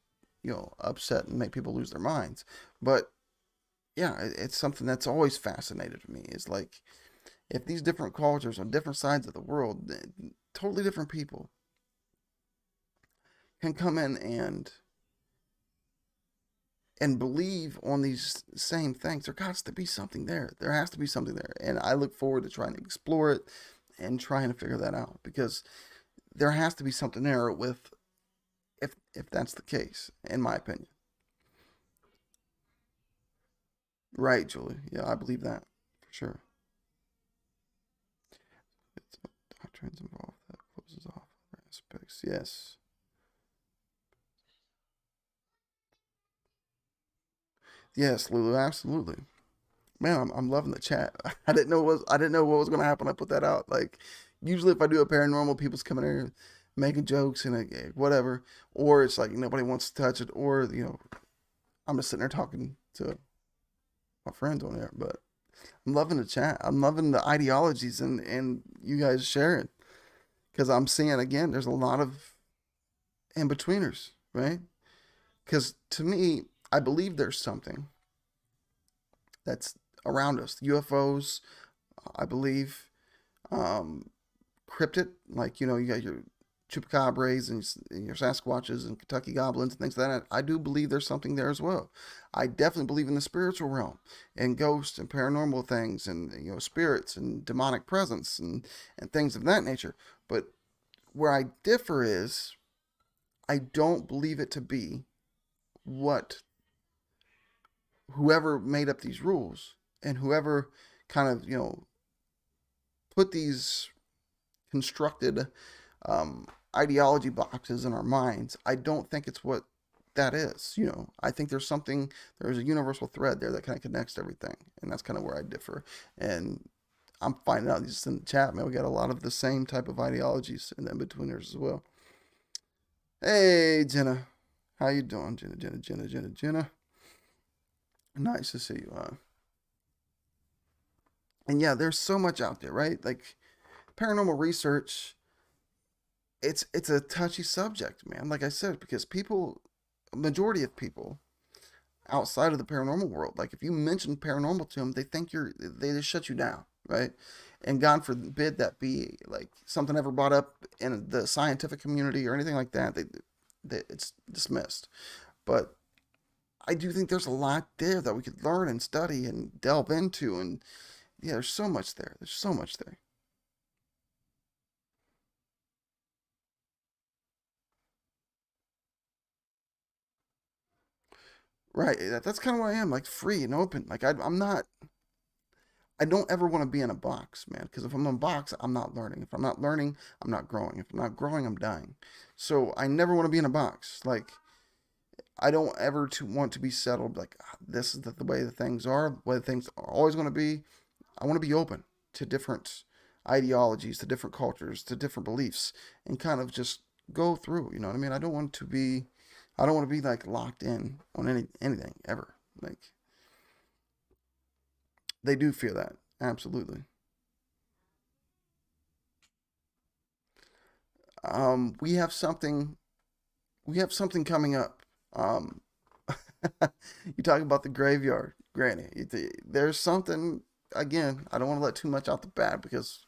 upset and make people lose their minds. But yeah, it's something that's always fascinated me. Is like if these different cultures on different sides of the world, totally different people, can come in and believe on these same things, there has to be something there. There has to be something there. And I look forward to trying to explore it and trying to figure that out because there has to be something there with if that's the case, in my opinion. Right, Julie. Yeah, I believe that for sure. It's doctrines involved that closes off other aspects. Yes. Yes, Lulu, absolutely. Man, I'm loving the chat. I didn't know what was gonna happen. I put that out. Like usually if I do a paranormal, people's coming in here making jokes and whatever, or it's like nobody wants to touch it, or I'm just sitting there talking to my friends on there. But I'm loving the chat. I'm loving the ideologies and you guys sharing because I'm seeing again. There's a lot of in betweeners, right? Because to me, I believe there's something that's around us. UFOs, I believe. Um, Cryptid, like you got your chupacabras and your Sasquatches and Kentucky goblins and things like that. I do believe there's something there as well. I definitely believe in the spiritual realm and ghosts and paranormal things and spirits and demonic presence and things of that nature. But where I differ is I don't believe it to be what whoever made up these rules and whoever kind of put these constructed ideology boxes in our minds. I don't think it's what that is. I think there's a universal thread there that kind of connects everything, and that's kind of where I differ. And I'm finding out just in the chat, man, we got a lot of the same type of ideologies and in betweeners as well. Hey, Jenna, how you doing, Jenna? Jenna, Jenna, Jenna, Jenna. Nice to see you. And yeah, there's so much out there, right? Like paranormal research, it's a touchy subject, man. Like I said, because people, a majority of people outside of the paranormal world, like if you mention paranormal to them, they just shut you down, right? And God forbid that be like something ever brought up in the scientific community or anything like that. It's dismissed. But I do think there's a lot there that we could learn and study and delve into. And yeah, there's so much there. There's so much there. Right. That's kind of what I am, like free and open. Like I'm not. I don't ever want to be in a box, man. Because if I'm in a box, I'm not learning. If I'm not learning, I'm not growing. If I'm not growing, I'm dying. So I never want to be in a box. Like I don't ever to want to be settled. Like this is the way the things are. The way the things are always going to be. I want to be open to different ideologies, to different cultures, to different beliefs, and kind of just go through. You know what I mean? I don't want to be. I don't want to be like locked in on anything ever. Like they do feel that absolutely. We have something. We have something coming up. Um, you talk about the graveyard, Granny. There's something again. I don't want to let too much out the bat because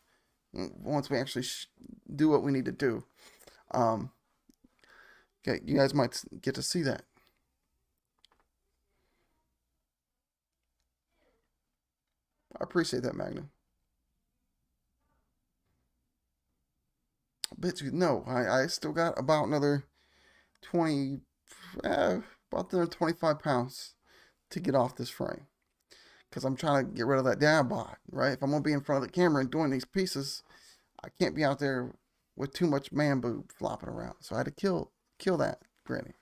once we actually do what we need to do, um, okay, you guys might get to see that. I appreciate that, Magnum. Bet you no, I still got about another 20, about another 25 pounds to get off this frame because I'm trying to get rid of that dad bod, right? If I'm gonna be in front of the camera and doing these pieces, I can't be out there with too much man boob flopping around. So I had to kill that, Granny.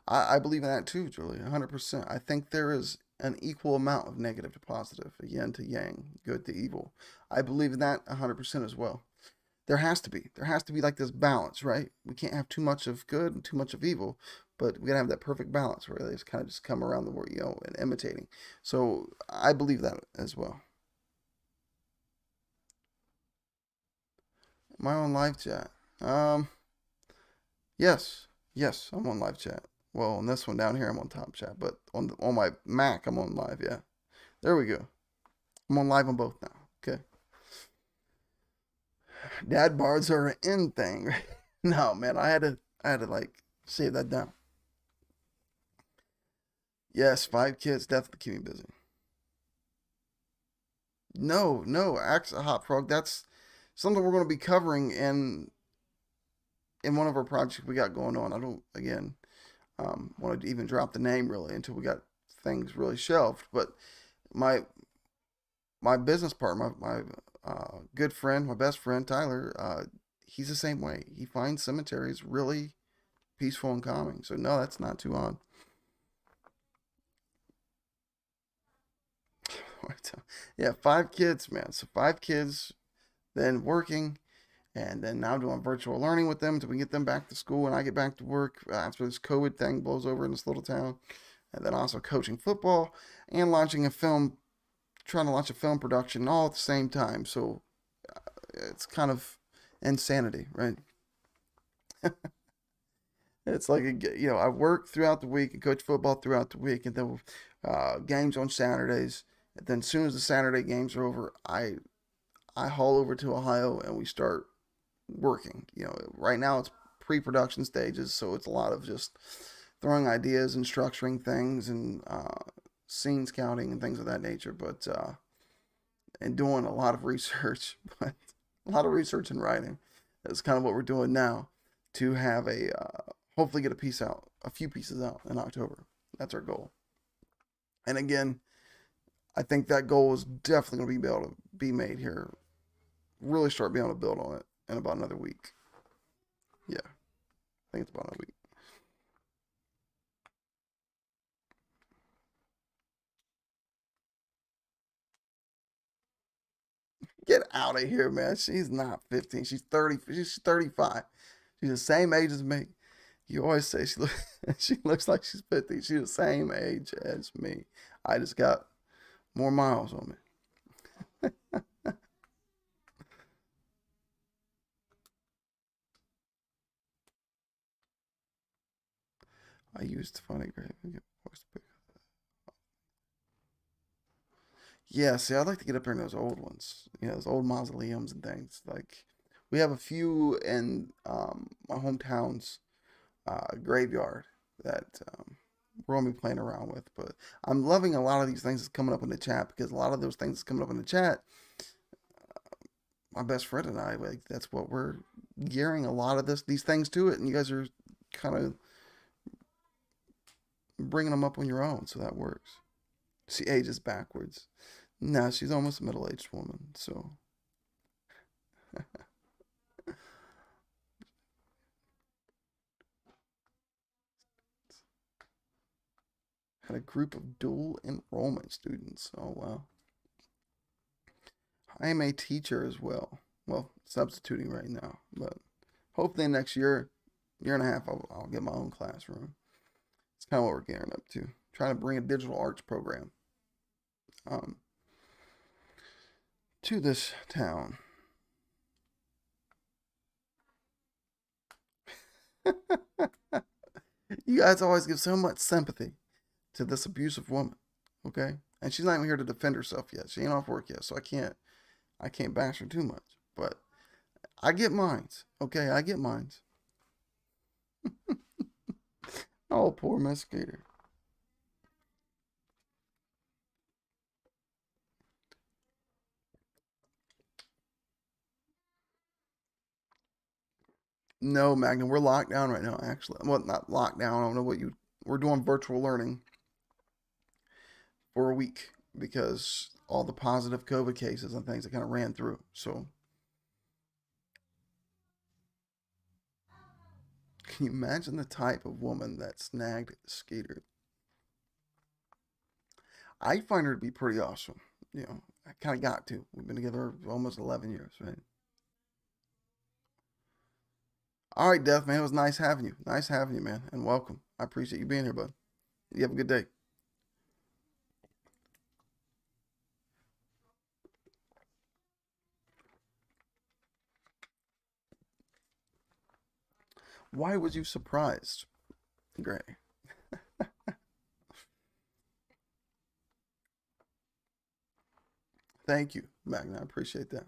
I believe in that too, Julie, 100%. I think there is an equal amount of negative to positive, a yin to yang, good to evil. I believe in that 100% as well. There has to be. There has to be like this balance, right? We can't have too much of good and too much of evil, but we gotta have that perfect balance where they just kind of just come around the world, and imitating. So I believe that as well. My own live chat. Um, yes, yes, I'm on live chat. Well, on this one down here, I'm on top chat, but on my Mac, I'm on live. Yeah, there we go. I'm on live on both now. Okay, dad bars are an in thing. Right? No, man, I had to like save that down. Yes, 5 kids definitely keep me busy. No, no, actually, Hot Frog, that's something we're going to be covering in one of our projects we got going on. I don't again want to even drop the name really until we got things really shelved. But my my business partner, my good friend, my best friend Tyler, he's the same way. He finds cemeteries really peaceful and calming. So no, that's not too odd. Yeah, 5 kids, man. So 5 kids, then working, and then now doing virtual learning with them until we get them back to school and I get back to work after this COVID thing blows over in this little town. And then also coaching football and launching a film, trying to launch a film production all at the same time. So it's kind of insanity, right? It's like I work throughout the week and coach football throughout the week, and then games on Saturdays. And then as soon as the Saturday games are over, I haul over to Ohio and we start working. Right now it's pre-production stages, so it's a lot of just throwing ideas and structuring things and scene scouting and things of that nature. But and doing a lot of research, but a lot of research and writing. That's kind of what we're doing now to have a hopefully get a few pieces out in October. That's our goal. And again, I think that goal is definitely going to be able to be made here. Really start being able to build on it in about another week. Yeah, I think it's about a week. Get out of here, man. She's not 15. She's 30. She's 35. She's the same age as me. You always say she looks like she's 50. She's the same age as me. I just got more miles on me. I used funny grave. Yeah, see, I'd like to get up there in those old ones. Those old mausoleums and things. Like, we have a few in my hometown's graveyard that we're gonna be playing around with. But I'm loving a lot of these things that's coming up in the chat because a lot of those things that's coming up in the chat, my best friend and I, like, that's what we're gearing a lot of these things to it, and you guys are kind of bringing them up on your own, so that works. She ages backwards. Nah, she's almost a middle-aged woman, so had a group of dual enrollment students. Oh wow. I am a teacher as well. Well, substituting right now, but hopefully next year and a half, I'll get my own classroom. It's kind of what we're gearing up to. Trying to bring a digital arts program um, to this town. You guys always give so much sympathy to this abusive woman, okay? And she's not even here to defend herself yet. She ain't off work yet, so I can't bash her too much. But I get mines, okay? I get mines. Oh, poor Miss Gator. No, Magnum, we're locked down right now. Actually, well, not locked down. I don't know what you. We're doing virtual learning for a week because all the positive COVID cases and things that kind of ran through. So, can you imagine the type of woman that snagged Skater? I find her to be pretty awesome. I kind of got to. We've been together almost 11 years, right? All right, Death, man. It was nice having you. Nice having you, man. And welcome. I appreciate you being here, bud. You have a good day. Why was you surprised, Gray? Thank you, Magna. I appreciate that.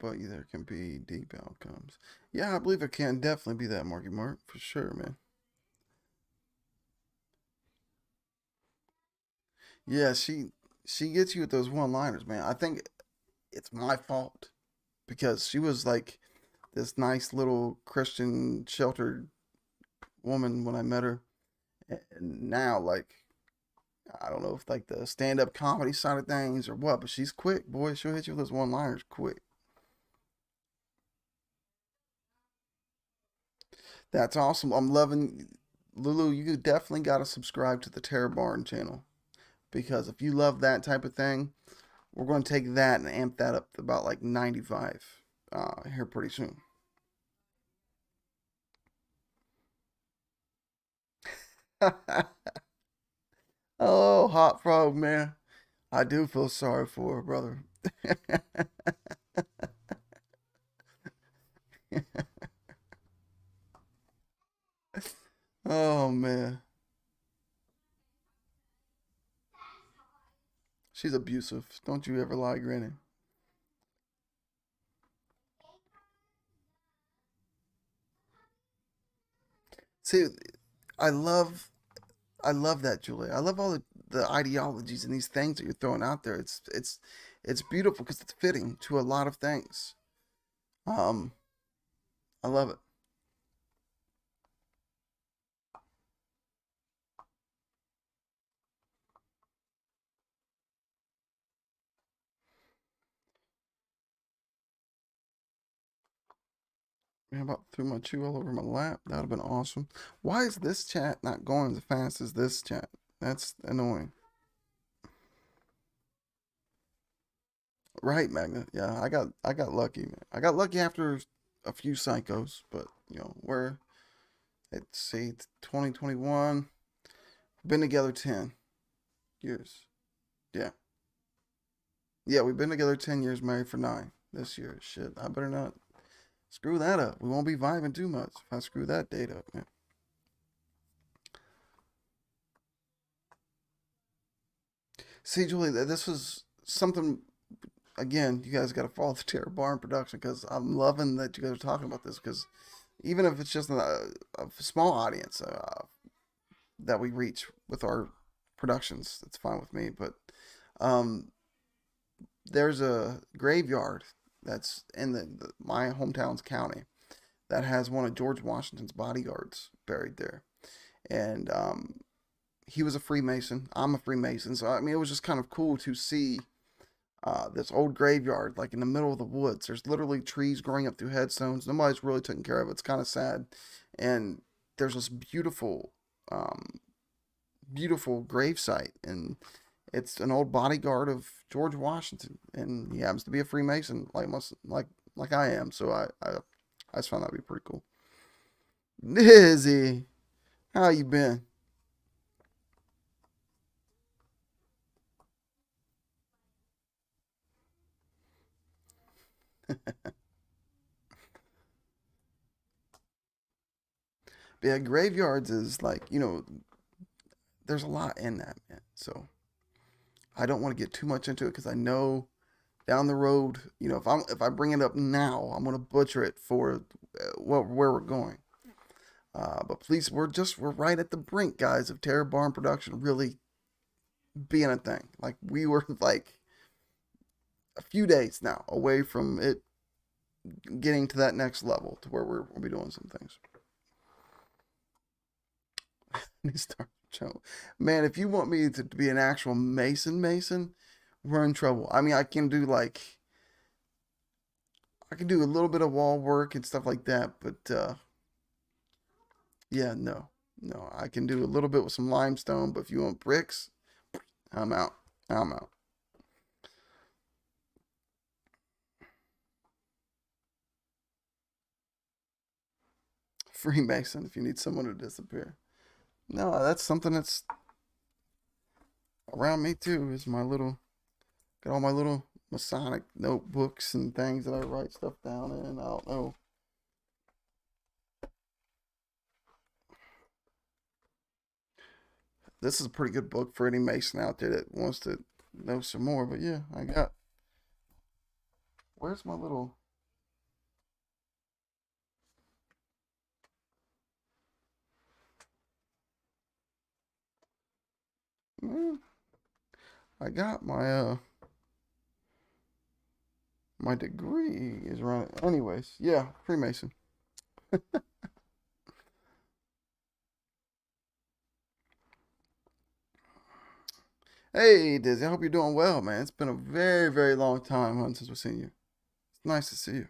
But there can be deep outcomes. Yeah, I believe it can definitely be that, Marky Mark, for sure, man. Yeah, she gets you with those one-liners, man. I think it's my fault because she was like this nice little Christian sheltered woman when I met her, and now like I don't know if like the stand-up comedy side of things or what, but she's quick, boy. She'll hit you with those one-liners quick. That's awesome. I'm loving Lulu. You definitely got to subscribe to the Terror Barn channel because if you love that type of thing, we're going to take that and amp that up to about like 95 here pretty soon. Oh, Hot Frog, man. I do feel sorry for her, brother. Oh, man. She's abusive. Don't you ever lie, Granny. See, I love I love that, Julia. I love all the ideologies and these things that you're throwing out there. It's beautiful because it's fitting to a lot of things. Um, I love it. Man, about threw my chew all over my lap. That would have been awesome. Why is this chat not going as fast as this chat? That's annoying. Right, Magna. Yeah, I got lucky, man. I got lucky after a few psychos, but we're let's see, it's 2021. Been together 10 years. Yeah. Yeah, we've been together 10 years, married for 9 this year. Shit, I better not screw that up. We won't be vibing too much if I screw that date up, man. See, Julie, this was something. Again, you guys got to follow the Terror Barn production because I'm loving that you guys are talking about this. Because even if it's just a small audience that we reach with our productions, that's fine with me. But um, there's a graveyard that's in my hometown's county that has one of George Washington's bodyguards buried there, and he was a Freemason. I'm a Freemason, so I mean, it was just kind of cool to see this old graveyard, like in the middle of the woods. There's literally trees growing up through headstones. Nobody's really taking care of it. It's kind of sad. And there's this um, beautiful grave site, and it's an old bodyguard of George Washington, and he happens to be a Freemason, like I am. So I just found that to be pretty cool. Izzy, how you been? But yeah, graveyards is like there's a lot in that, man. So I don't want to get too much into it because I know down the road, if I bring it up now, I'm gonna butcher it for where we're going. But please, we're right at the brink, guys, of Terror Barn production really being a thing. Like we were like a few days now away from it getting to that next level to where we'll be doing some things. Start show. Man, if you want me to be an actual Mason, we're in trouble. I mean, I can do a little bit of wall work and stuff like that, but yeah, no, no, I can do a little bit with some limestone. But if you want bricks, I'm out. I'm out. Freemason, if you need someone to disappear. No, that's something that's around me too. Is my little got all my little Masonic notebooks and things that I write stuff down in. I don't know. This is a pretty good book for any Mason out there that wants to know some more. But yeah, I got. Where's my little? Mm, I got my degree is right. Anyways, yeah, Freemason. Hey, Dizzy, I hope you're doing well, man. It's been a very, very long time, huh, since we've seen you. It's nice to see you.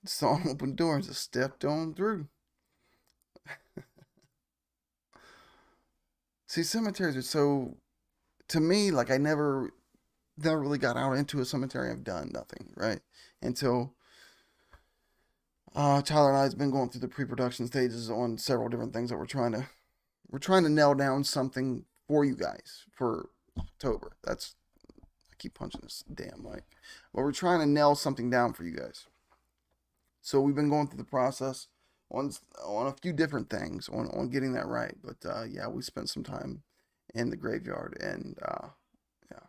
Saw him open doors, just stepped on through. See, cemeteries are so to me like I never really got out into a cemetery. I've done nothing right until Tyler and I's been going through the pre-production stages on several different things that we're trying to nail down something for you guys for October. That's I keep punching this damn mic, but we're trying to nail something down for you guys. So we've been going through the process on on a few different things on getting that right. But yeah, we spent some time in the graveyard, and yeah,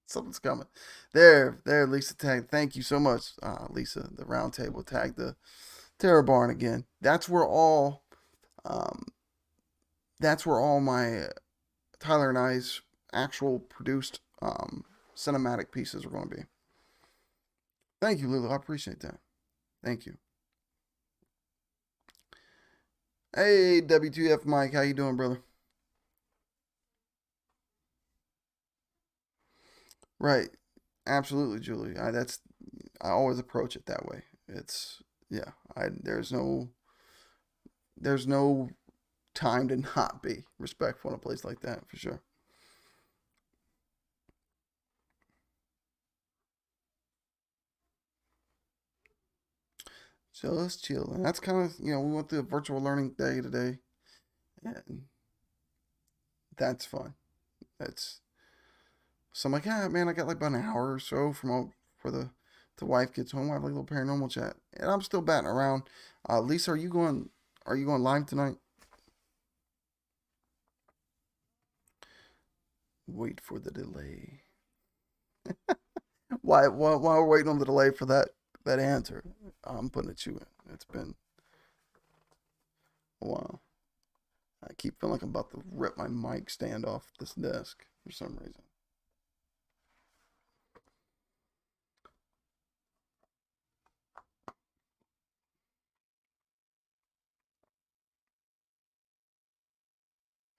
something's coming. There, Lisa tagged. Thank you so much, Lisa. The round table tagged the Terror Barn again. Um, that's where all my Tyler and I's actual produced cinematic pieces are going to be. Thank you, Lulu. I appreciate that. Thank you. Hey, W2F Mike, how you doing, brother? Right. Absolutely, Julie. I always approach it that way. It's yeah. There's no time to not be respectful in a place like that for sure. Just chill, and that's kind of we went through a virtual learning day today, and that's fun. That's So I'm like, ah, man, I got like about an hour or so for the wife gets home. I have like a little paranormal chat, and I'm still batting around. Lisa, are you going? Are you going live tonight? Wait for the delay. While we're waiting on the delay for that answer, I'm putting it to you in. It's been a while. I keep feeling like I'm about to rip my mic stand off this desk for some reason.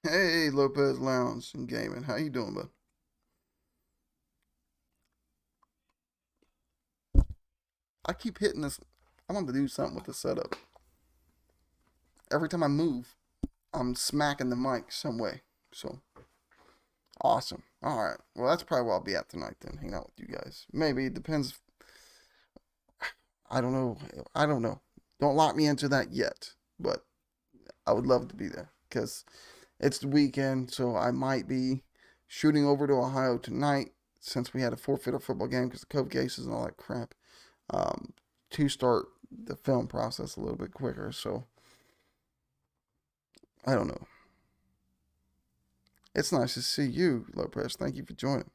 Hey, Lopez Lounge and Gaming, how you doing, bud? I keep hitting this. I want to do something with the setup. Every time I move, I'm smacking the mic some way. So awesome. All right. Well, that's probably where I'll be at tonight then, hanging out with you guys. Maybe it depends. I don't know. I don't know. Don't lock me into that yet, but I would love to be there because it's the weekend, so I might be shooting over to Ohio tonight since we had a forfeit of football game because of COVID cases and all that crap. Um, to start the film process a little bit quicker. So I don't know. It's nice to see you, Lopez. Thank you for joining.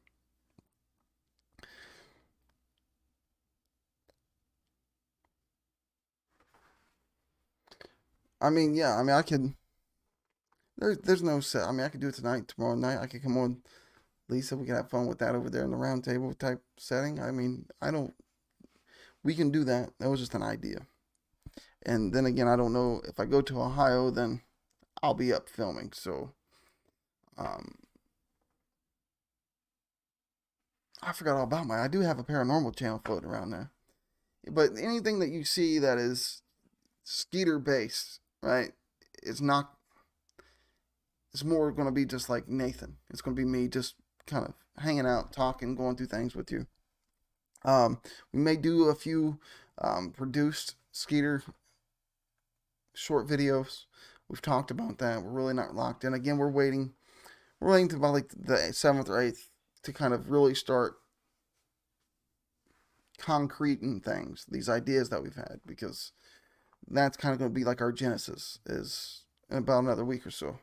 I mean, yeah. I mean, I could. There's no set. I mean, I could do it tonight, tomorrow night. I could come on, Lisa. We can have fun with that over there in the round table type setting. I mean, I don't. We can do that. That was just an idea. And then again, I don't know if I go to Ohio, then I'll be up filming. So, um, I forgot all about my. I do have a paranormal channel floating around there. But anything that you see that is Skeeter based, right? It's not. It's more going to be just like Nathan. It's going to be me just kind of hanging out, talking, going through things with you. We may do a few produced Skeeter short videos. We've talked about that. We're really not locked in. Again, we're waiting. We're waiting to about like the 7th or 8th to kind of really start concreting things, these ideas that we've had, because that's kind of going to be like our genesis is in about another week or so.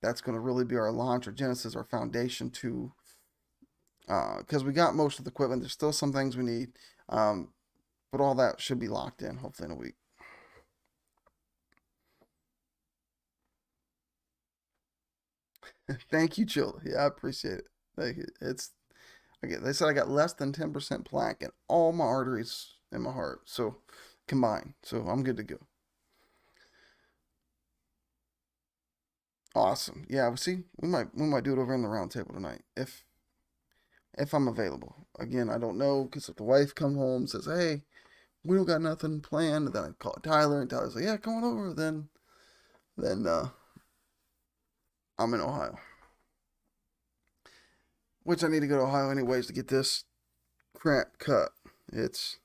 That's going to really be our launch, our genesis, our foundation to, because we got most of the equipment. There's still some things we need, um, but all that should be locked in hopefully in a week. Thank you, Jill. Yeah, I appreciate it. Thank you. They said I got less than 10% plaque in all my arteries in my heart, so combined. So I'm good to go. Awesome. Yeah, well, see, we might do it over in the round table tonight if I'm available. Again, I don't know because if the wife come home and says, "Hey, we don't got nothing planned," then I call Tyler and Tyler's like, "Yeah, come on over." Then I'm in Ohio, which I need to go to Ohio anyways to get this crap cut. It's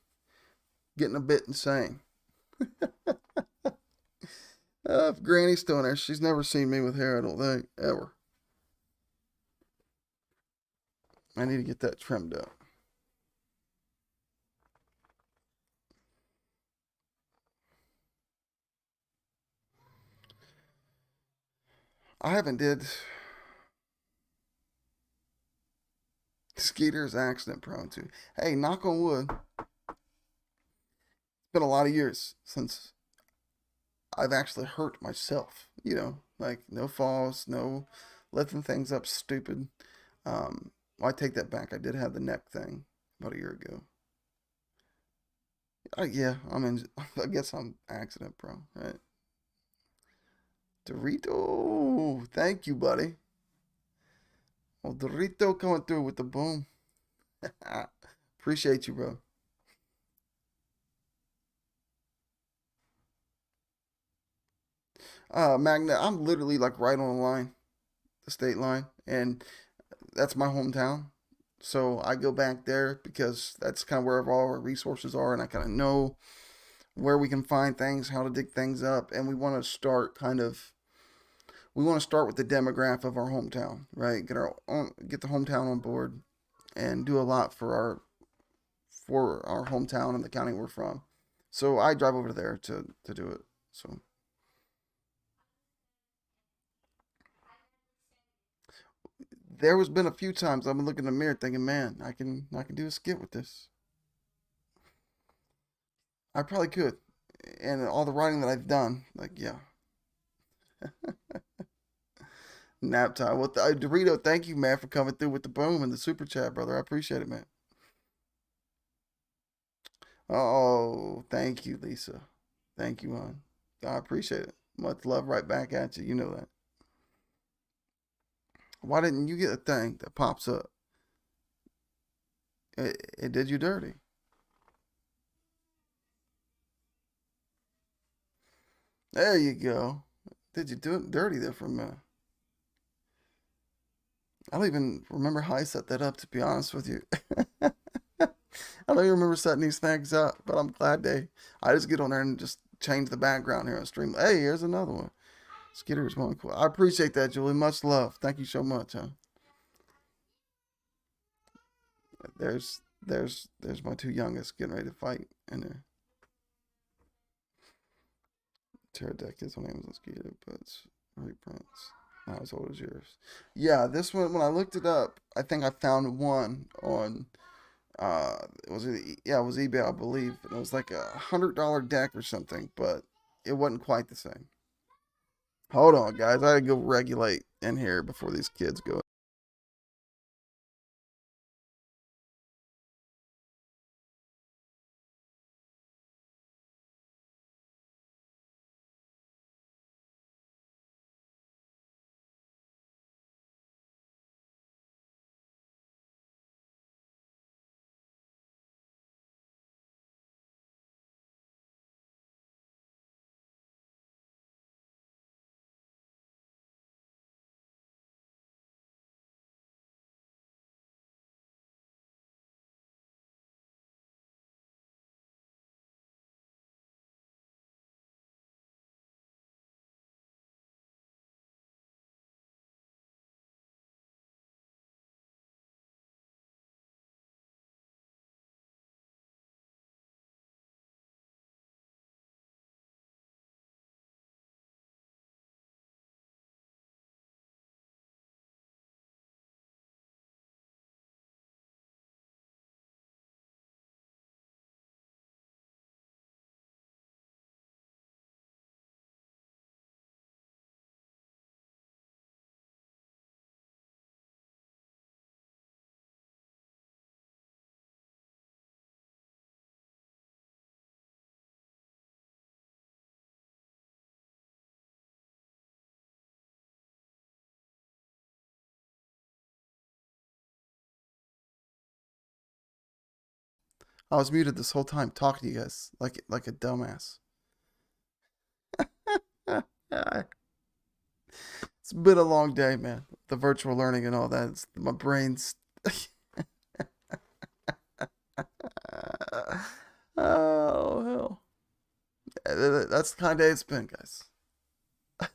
getting a bit insane. If Granny's still in there, she's never seen me with hair. I don't think ever. I need to get that trimmed up. I haven't did Skeeter's accident prone to. Hey, knock on wood. It's been a lot of years since I've actually hurt myself. Like no falls, no lifting things up stupid. Well, I take that back. I did have the neck thing about a year ago. Yeah, I'm in. I guess I'm accident prone, right? Dorito, thank you, buddy. Well, Dorito coming through with the boom. Appreciate you, bro. Magna, I'm literally like right on the line, the state line, and that's my hometown. So I go back there because that's kind of where all our resources are, and I kind of know where we can find things, how to dig things up, and we want to start with the demographic of our hometown, right? Get the hometown on board. and do a lot for our hometown and the county we're from. So I drive over there to do it. So there was been a few times I've been looking in the mirror thinking, man, I can do a skit with this. I probably could. And all the writing that I've done, like yeah, nap time. Well, Dorito, thank you, man, for coming through with the boom and the super chat, brother. I appreciate it, man. Oh, thank you, Lisa. Thank you, man. I appreciate it. Much love right back at you. You know that. Why didn't you get a thing that pops up? It did you dirty. There you go. Did you do it dirty there for a minute? I don't even remember how I set that up, to be honest with you. I don't even remember setting these things up, but I'm glad I just get on there and just change the background here on stream. Hey, here's another one. Skitter's one cool. I appreciate that, Julie. Much love. Thank you so much, huh? There's my two youngest getting ready to fight in there. Pterodactyls on Amazon Skeeter, but it's reprints. Not as old as yours. Yeah, this one, when I looked it up, I think I found one on it was eBay, I believe. And it was like $100 deck or something, but it wasn't quite the same. Hold on, guys. I gotta go regulate in here before these kids go. I was muted this whole time talking to you guys like a dumbass. It's been a long day, man. The virtual learning and all that. My brain's. Oh hell. That's the kind of day it's been, guys.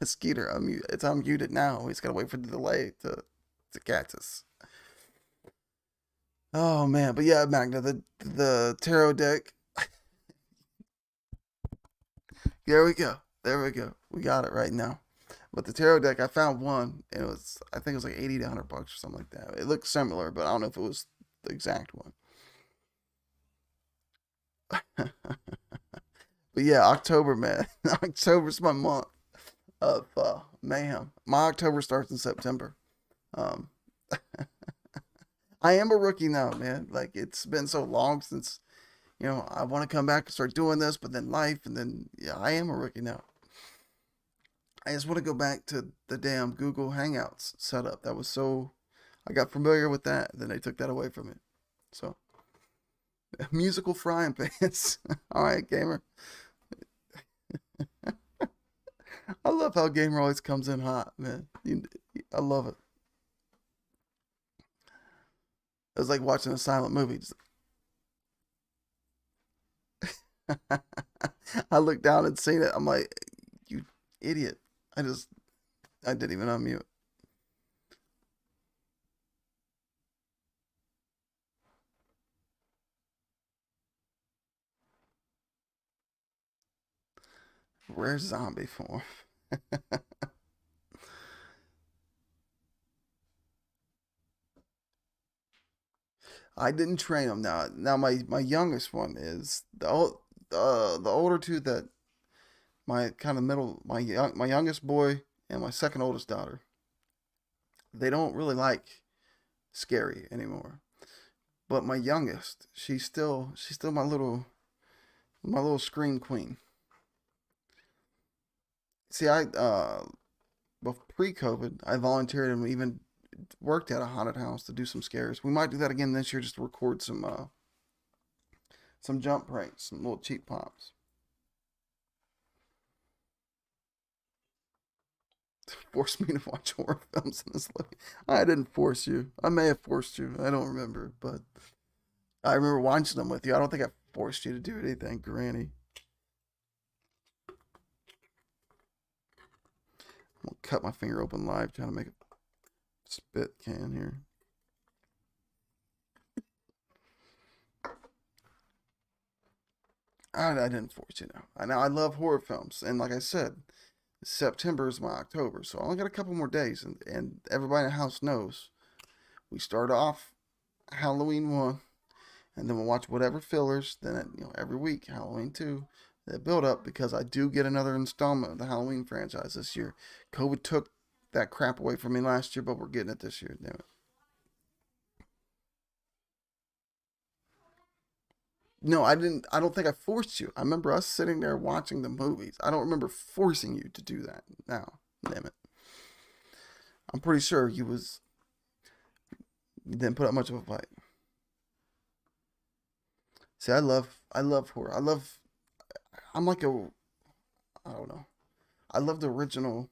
Skeeter, it's unmuted now. He's gotta wait for the delay to catch us. Oh man, but yeah, Magna, the tarot deck. There we go. There we go. We got it right now. But the tarot deck, I found one, and I think it was like 80 to $100 or something like that. It looked similar, but I don't know if it was the exact one. But yeah, October, man. October's my month of mayhem. My October starts in September. Um, I am a rookie now, man. Like it's been so long since I want to come back and start doing this, but then life, and then yeah, I am a rookie now. I just want to go back to the damn Google Hangouts setup. That was so. I got familiar with that, then they took that away from me. So musical frying pans. All right, gamer. I love how gamer always comes in hot, man. I love it. It was like watching a silent movie. I looked down and seen it. I'm like, you idiot. I didn't even unmute. Rare zombie form. I didn't train them. Now my youngest one is the older two that my kind of middle my youngest boy and my second oldest daughter. They don't really like scary anymore. But my youngest, she's still my little scream queen. See, I pre-COVID, I volunteered and even worked at a haunted house to do some scares. We might do that again this year just to record some jump pranks, some little cheap pops. Forced me to watch horror films in this living. I didn't force you. I may have forced you. I don't remember, but I remember watching them with you. I don't think I forced you to do anything, Granny. I'm gonna cut my finger open live trying to make a spit can here. I didn't force you now. I love horror films, and like I said, September is my October, so I only got a couple more days, and everybody in the house knows we start off Halloween 1, and then we'll watch whatever fillers. Then every week Halloween 2. That build up because I do get another installment of the Halloween franchise this year. COVID took that crap away from me last year, but we're getting it this year. Damn it. No, I didn't. I don't think I forced you. I remember us sitting there watching the movies. I don't remember forcing you to do that. Now, damn it. I'm pretty sure you didn't put up much of a fight. See, I love horror. I'm like I don't know. I love the original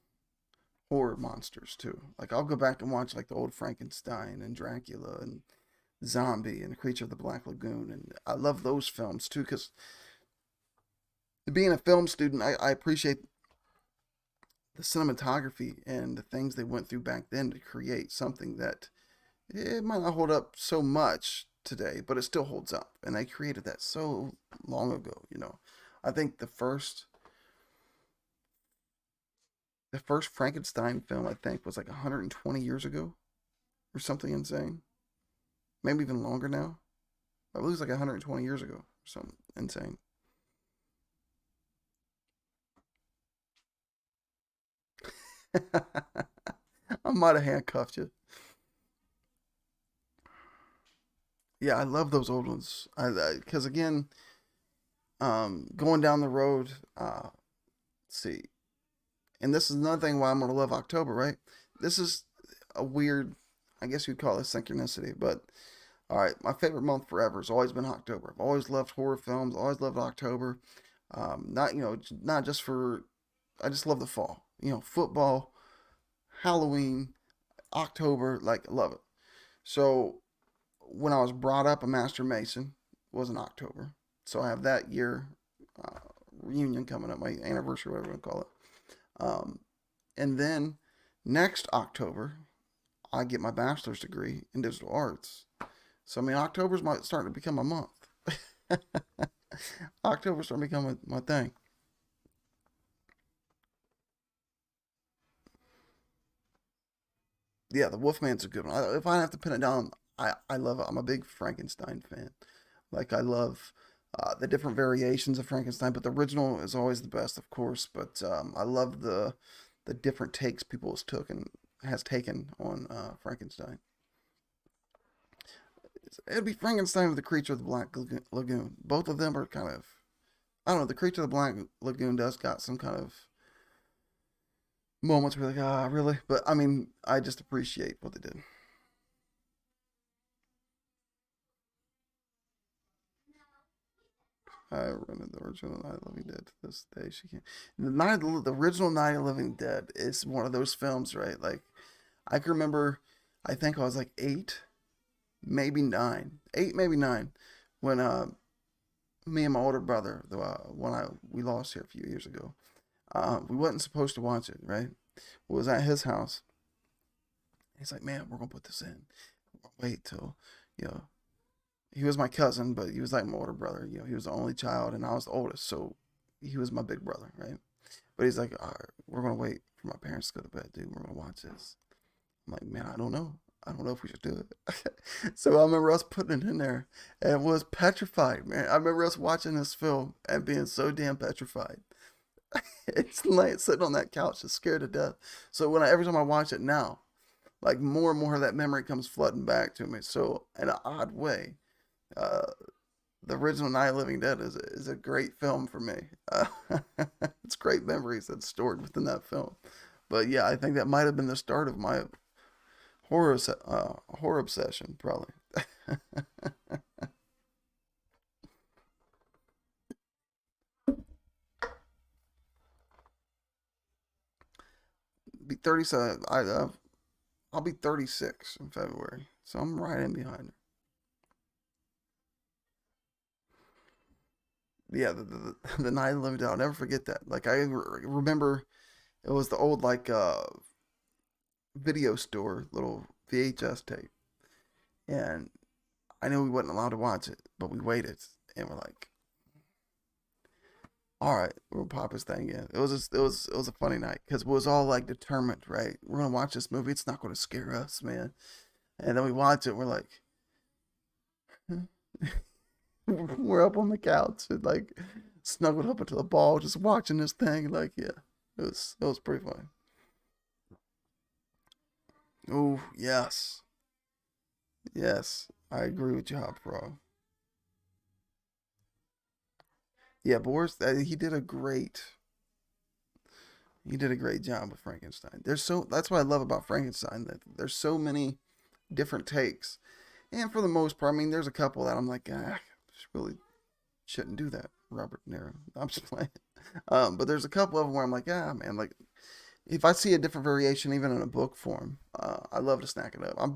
horror monsters too. Like I'll go back and watch like the old Frankenstein and Dracula and Zombie and the Creature of the Black Lagoon, and I love those films too because being a film student, I appreciate the cinematography and the things they went through back then to create something that it might not hold up so much today, but it still holds up. And they created that so long ago. I think the first Frankenstein film I think was like 120 years ago or something insane. Maybe even longer now. I believe it's like 120 years ago or something insane. I might have handcuffed you. Yeah, I love those old ones. I because again, going down the road, let's see, and this is another thing why I'm gonna love October, right? This is a weird, I guess you'd call it synchronicity, but all right, my favorite month forever has always been October. I've always loved horror films, always loved October. Not just for, I just love the fall. Football, Halloween, October, like I love it. So when I was brought up a master mason was in October. So I have that year uh, reunion coming up, my anniversary, whatever you call it. And then next October, I get my bachelor's degree in digital arts. So I mean, October's starting to become a month. October's starting to become my thing. Yeah, the Wolfman's a good one. If I have to pin it down, I love it. I'm a big Frankenstein fan. Like I love the different variations of Frankenstein, but the original is always the best, of course. But I love the different takes people has taken on Frankenstein. It'd be Frankenstein with the Creature of the Black Lagoon. Both of them are kind of, I don't know. The Creature of the Black Lagoon does got some kind of moments where like, really? But I mean, I just appreciate what they did. I rented the original Night of the Living Dead to this day. She can't. The original Night of the Living Dead is one of those films, right? Like I can remember. I think I was like 8, maybe 9, 8, maybe 9, when me and my older brother, when we lost here a few years ago, we wasn't supposed to watch it, right? We was at his house. He's like, man, we're gonna put this in. Wait till, you know, he was my cousin, but he was like my older brother. He was the only child, and I was the oldest, so he was my big brother, right? But he's like, all right, we're gonna wait for my parents to go to bed, dude. We're gonna watch this. I'm like, man, I don't know. I don't know if we should do it. So I remember us putting it in there and was petrified, man. I remember us watching this film and being so damn petrified. It's like sitting on that couch just scared to death. So every time I watch it now, like more and more of that memory comes flooding back to me. So in an odd way, uh, the original Night of the Living Dead is a great film for me. Uh, it's great memories that's stored within that film. But yeah, I think that might have been the start of my horror obsession, probably. Be 37. I'll be 36 in February, so I'm right in behind her. Yeah, the Night of the Living Dead. I'll never forget that. Like remember, it was the old like video store little VHS tape, and I knew we wasn't allowed to watch it, but we waited, and we're like, all right, we'll pop this thing in. It was a funny night because it was all like determined, right? We're gonna watch this movie. It's not gonna scare us, man. And then we watch it. We're like, we're up on the couch and like snuggled up into the ball, just watching this thing. Like, yeah, it was pretty funny. Oh yes, yes, I agree with you, Hop Pro. Yeah, Boris, he did a great job with Frankenstein. That's what I love about Frankenstein. That there's so many different takes, and for the most part, I mean, there's a couple that I'm like, really shouldn't do that, Robert De Niro. I'm just playing. But there's a couple of them where I'm like, man, like if I see a different variation, even in a book form, I love to snack it up. I'm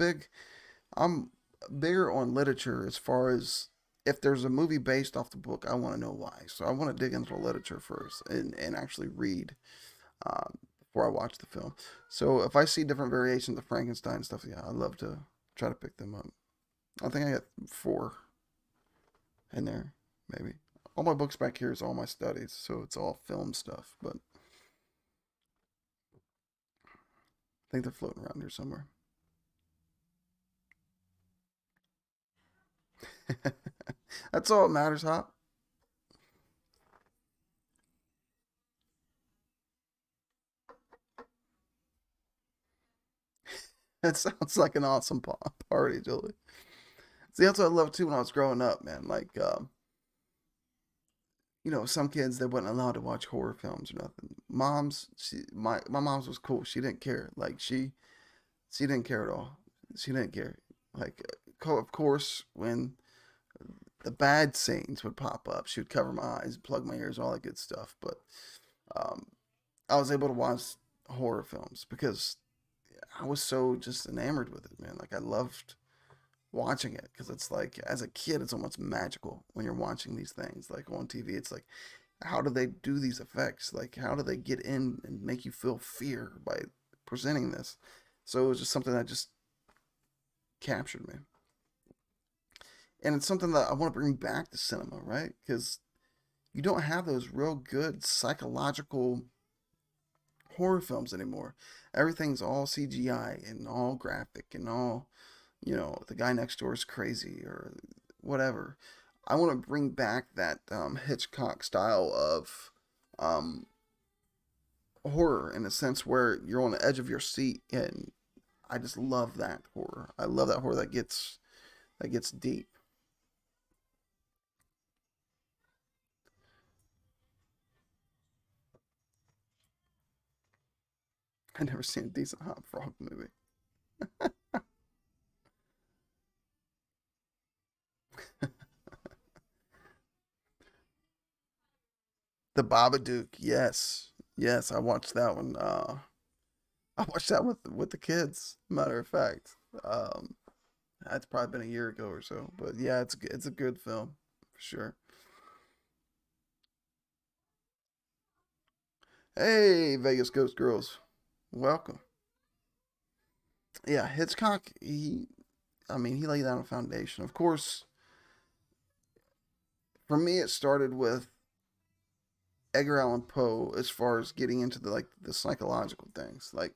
bigger on literature as far as if there's a movie based off the book, I want to know why. So I want to dig into the literature first and actually read before I watch the film. So if I see different variations of Frankenstein stuff, yeah, I'd love to try to pick them up. I think I got four in there, maybe. All my books back here is all my studies, so it's all film stuff. But I think they're floating around here somewhere. That's all that matters, Hop. That sounds like an awesome party, Julie. See, that's what I loved too when I was growing up, man. Like, some kids they wasn't allowed to watch horror films or nothing. My mom's was cool. She didn't care. Like she didn't care at all. She didn't care. Like, of course, when the bad scenes would pop up, she would cover my eyes, plug my ears, all that good stuff. But um, I was able to watch horror films because I was so just enamored with it, man. Like I loved watching it because it's like as a kid, it's almost magical when you're watching these things like on TV. It's like how do they do these effects? Like how do they get in and make you feel fear by presenting this? So it was just something that just captured me, and it's something that I want to bring back to cinema, right? Because you don't have those real good psychological horror films anymore. Everything's all CGI and all graphic and all, the guy next door is crazy or whatever. I want to bring back that Hitchcock style of um, horror in a sense where you're on the edge of your seat, and I just love that horror. I love that horror that gets deep. I never seen a decent Hot Frog movie. The Babadook, yes, yes, I watched that one. I watched that with the kids. Matter of fact, um, that's probably been a year ago or so. But yeah, it's a good film for sure. Hey, Vegas Ghost Girls, welcome. Yeah, Hitchcock. I mean, he laid down a foundation. Of course, for me, it started with Edgar Allan Poe as far as getting into the psychological things. Like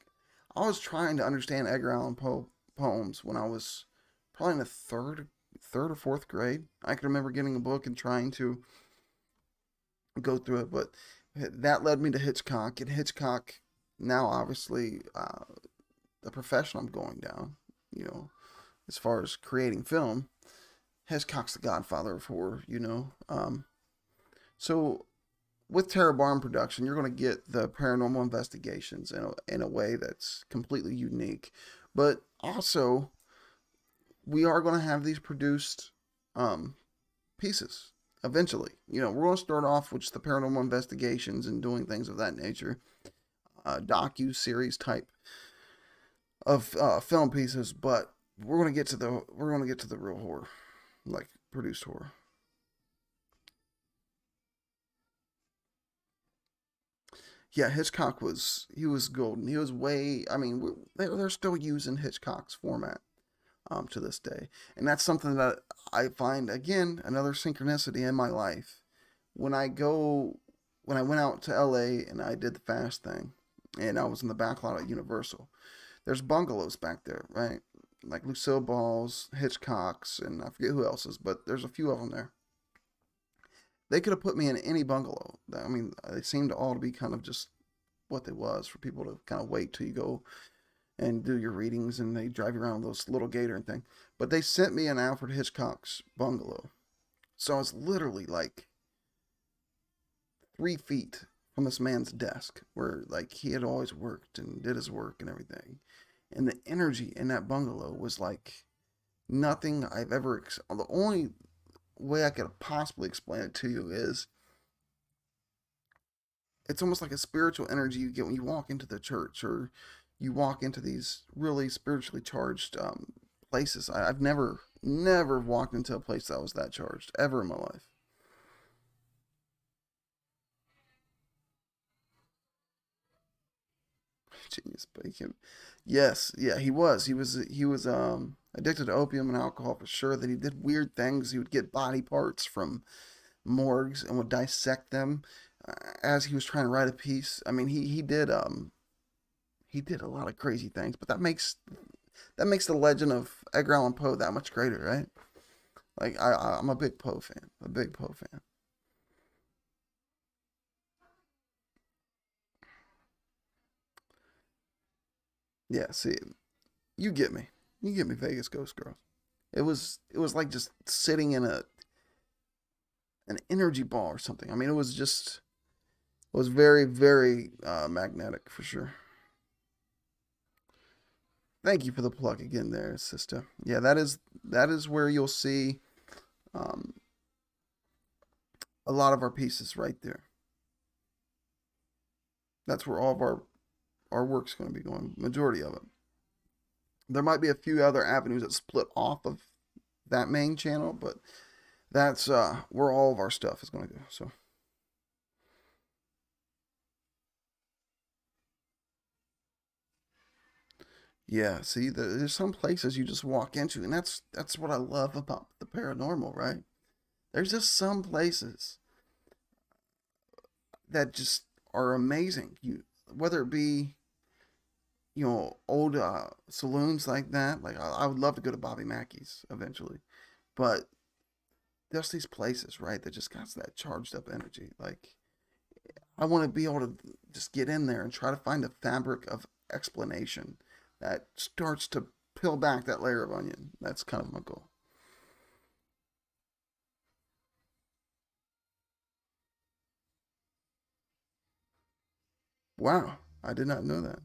I was trying to understand Edgar Allan Poe poems when I was probably in the third or fourth grade. I can remember getting a book and trying to go through it, but that led me to Hitchcock. And Hitchcock now obviously the profession I'm going down, you know, as far as creating film, Hitchcock's the godfather of horror, you know. So with Terror Barn production, you're going to get the paranormal investigations in a way that's completely unique. But also, we are going to have these produced um, pieces eventually. You know, we're going to start off with the paranormal investigations and doing things of that nature, docu series type of film pieces. But we're going to get to the real horror, like produced horror. Yeah, Hitchcock was he was golden. He was way. I mean, they're still using Hitchcock's format to this day, and that's something that I find again another synchronicity in my life. When I go, when I went out to L.A. and I did the fast thing, and I was in the back lot at Universal. There's bungalows back there, right? Like Lucille Ball's, Hitchcock's, and I forget who else's, but there's a few of them there. They could have put me in any bungalow. I mean, they seem to all to be kind of just what they was for people to kind of wait till you go and do your readings and they drive you around those little gator and thing. But they sent me in Alfred Hitchcock's bungalow. So I was literally like 3 feet from this man's desk where like he had always worked and did his work and everything. And the energy in that bungalow was like nothing I've ever. The only way I could possibly explain it to you is it's almost like a spiritual energy you get when you walk into the church or you walk into these really spiritually charged places. I've never walked into a place that was that charged ever in my life. Genius Bacon. Yes, yeah, he was addicted to opium and alcohol for sure. That he did weird things. He would get body parts from morgues and would dissect them as he was trying to write a piece. I mean, he did a lot of crazy things, but that makes the legend of Edgar Allan Poe that much greater, right? Like I'm a big Poe fan, a big Poe fan. Yeah, see, you get me, Vegas Ghost Girls. It was like just sitting in a an energy ball or something. I mean, it was very magnetic for sure. Thank you for the plug again, there, sister. Yeah, that is where you'll see um, a lot of our pieces right there. That's where all of our work's going to be going. Majority of it. There might be a few other avenues that split off of that main channel, but that's where all of our stuff is going to go. So yeah, see, there's some places you just walk into, and that's what I love about the paranormal, right? There's just some places that just are amazing. You whether it be old saloons like that. Like I would love to go to Bobby Mackey's eventually, but there's these places, right, that just got that charged up energy. Like I want to be able to just get in there and try to find a fabric of explanation that starts to peel back that layer of onion. That's kind of my goal. Wow, I did not know that.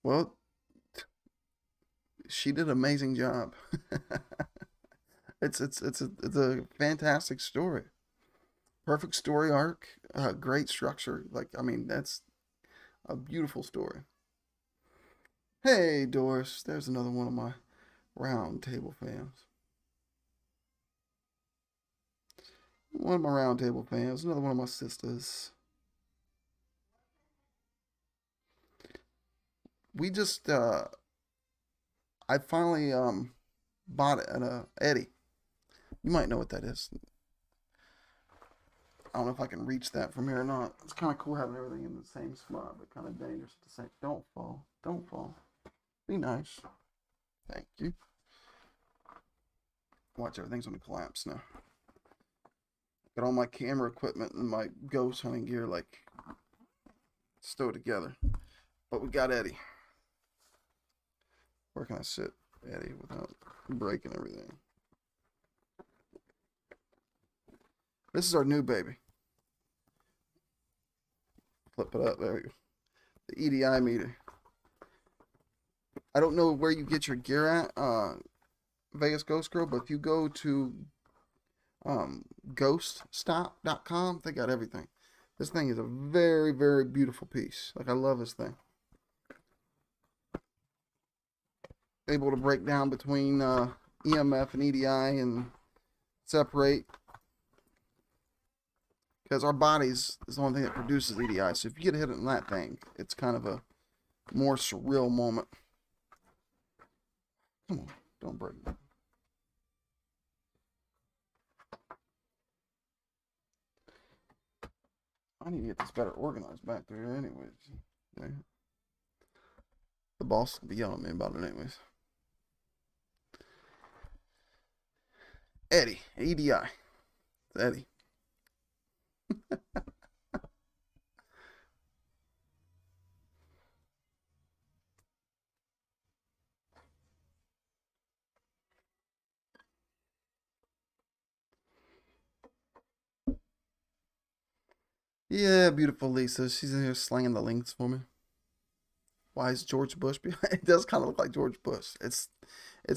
Well, she did an amazing job. It's a fantastic story. Perfect story arc. Great structure. Like I mean, that's a beautiful story. Hey, Doris. There's another one of my round table fans. One of my round table fans. Another one of my sisters. We just I finally bought it at Eddie. You might know what that is. I don't know if I can reach that from here or not. It's kind of cool having everything in the same spot, but kind of dangerous at the same. Don't fall. Don't fall. Be nice. Thank you. Watch, everything's gonna collapse now. Got all my camera equipment and my ghost hunting gear like stowed together. But we got Eddie. Where can I sit Eddie without breaking everything? This is our new baby. Flip it up. There we go. The EDI meter. I don't know where you get your gear at, Vegas Ghost Girl, but if you go to ghoststop.com, they got everything. This thing is a very, very beautiful piece. Like, I love this thing. Able to break down between EMF and EDI and separate. Because our bodies is the only thing that produces EDI. So if you get hit on that thing, it's kind of a more surreal moment. Come on, don't break it. I need to get this better organized back there anyways. Yeah. The boss will be yelling at me about it anyways. Eddie, EDI. It's Eddie. Yeah, beautiful Lisa. She's in here slanging the links for me. Why is George Bush behind? It does kind of look like George Bush. It's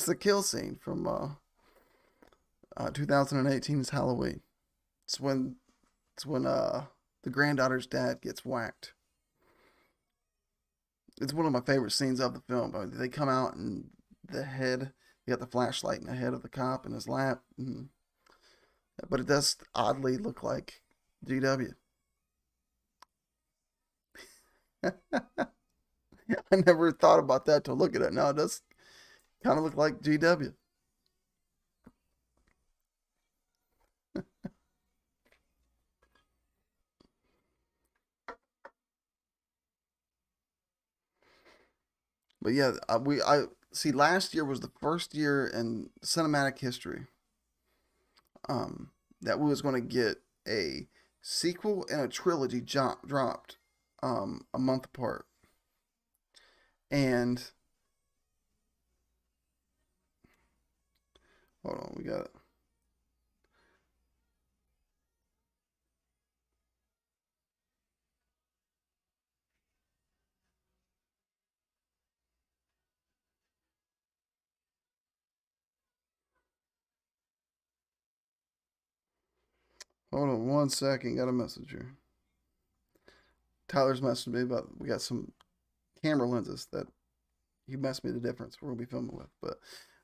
the kill scene from 2018's Halloween. It's when the granddaughter's dad gets whacked. It's one of my favorite scenes of the film. They come out and the head, you got the flashlight in the head of the cop in his lap. But it does oddly look like GW. I never thought about that to look at it. Now it does kind of look like GW. But yeah, I see. Last year was the first year in cinematic history that we was going to get a sequel and a trilogy dropped a month apart. And hold on, we got it. Hold on one second. Got a message here. Tyler's messaged me about we got some camera lenses that he messed me the difference we're gonna be filming with.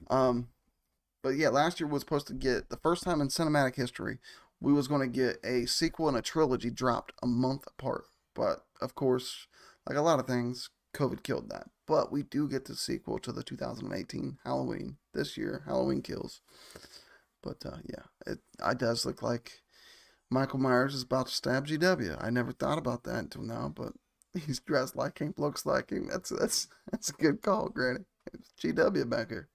But yeah, last year was supposed to get the first time in cinematic history we was gonna get a sequel and a trilogy dropped a month apart. But of course, like a lot of things, COVID killed that. But we do get the sequel to the 2018 Halloween this year, Halloween Kills. But yeah, it does look like Michael Myers is about to stab GW. I never thought about that until now, but he's dressed like him, looks like him. That's a good call, Granny. It's GW back here.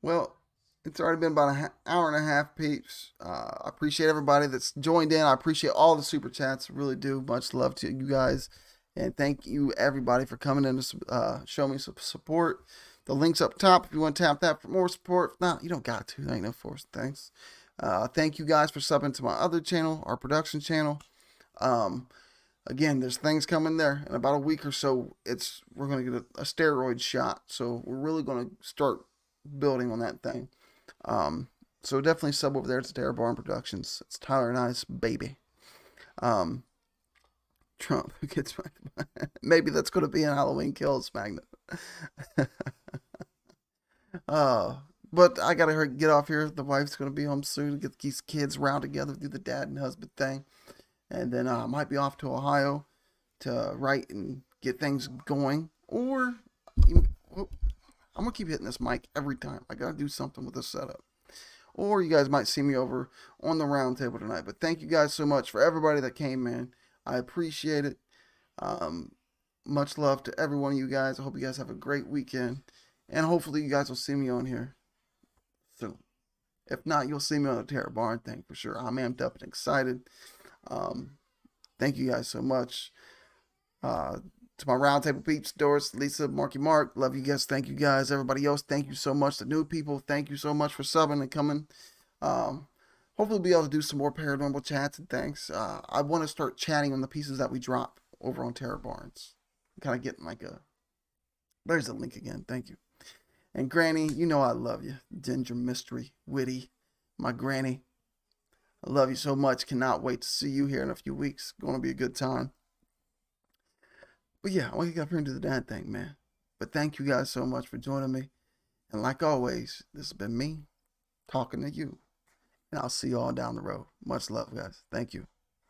Well, it's already been about an hour and a half, peeps. I appreciate everybody that's joined in. I appreciate all the super chats. Really do. Much love to you guys. And thank you, everybody, for coming in to show me some support. The link's up top if you want to tap that for more support. If not, you don't got to. There ain't no force. Thanks. Thank you guys for subbing to my other channel, our production channel. Again, there's things coming there in about a week or so. We're gonna get a steroid shot, so we're really gonna start building on that thing. So definitely sub over there to Terror Barn Productions. It's Tyler and I's baby. Trump who gets maybe that's gonna be an Halloween Kills magnet. But I gotta get off here. The wife's gonna be home soon to get these kids round together, do the dad and husband thing. And then I might be off to Ohio to write and get things going, or well, I'm gonna keep hitting this mic every time. I gotta do something with this setup. Or you guys might see me over on the round table tonight. But thank you guys so much for everybody that came in. I appreciate it. Um, Much love to every one of you guys. I hope you guys have a great weekend. And hopefully you guys will see me on here soon. If not, you'll see me on the Terror Barn thing for sure. I'm amped up and excited. Um, Thank you guys so much. To my roundtable peeps, Doris, Lisa, Marky Mark, love you guys. Thank you guys. Everybody else, thank you so much. The new people, thank you so much for subbing and coming. Um, Hopefully, we'll be able to do some more paranormal chats and things. I want to start chatting on the pieces that we drop over on Terror Barns. Kind of getting like a. There's the link again. Thank you. And Granny, you know I love you. Ginger Mystery, Witty, my Granny. I love you so much. Cannot wait to see you here in a few weeks. Going to be a good time. But yeah, I want to get up here and do the damn thing, man. But thank you guys so much for joining me. And like always, this has been me talking to you. And I'll see you all down the road. Much love, guys. Thank you.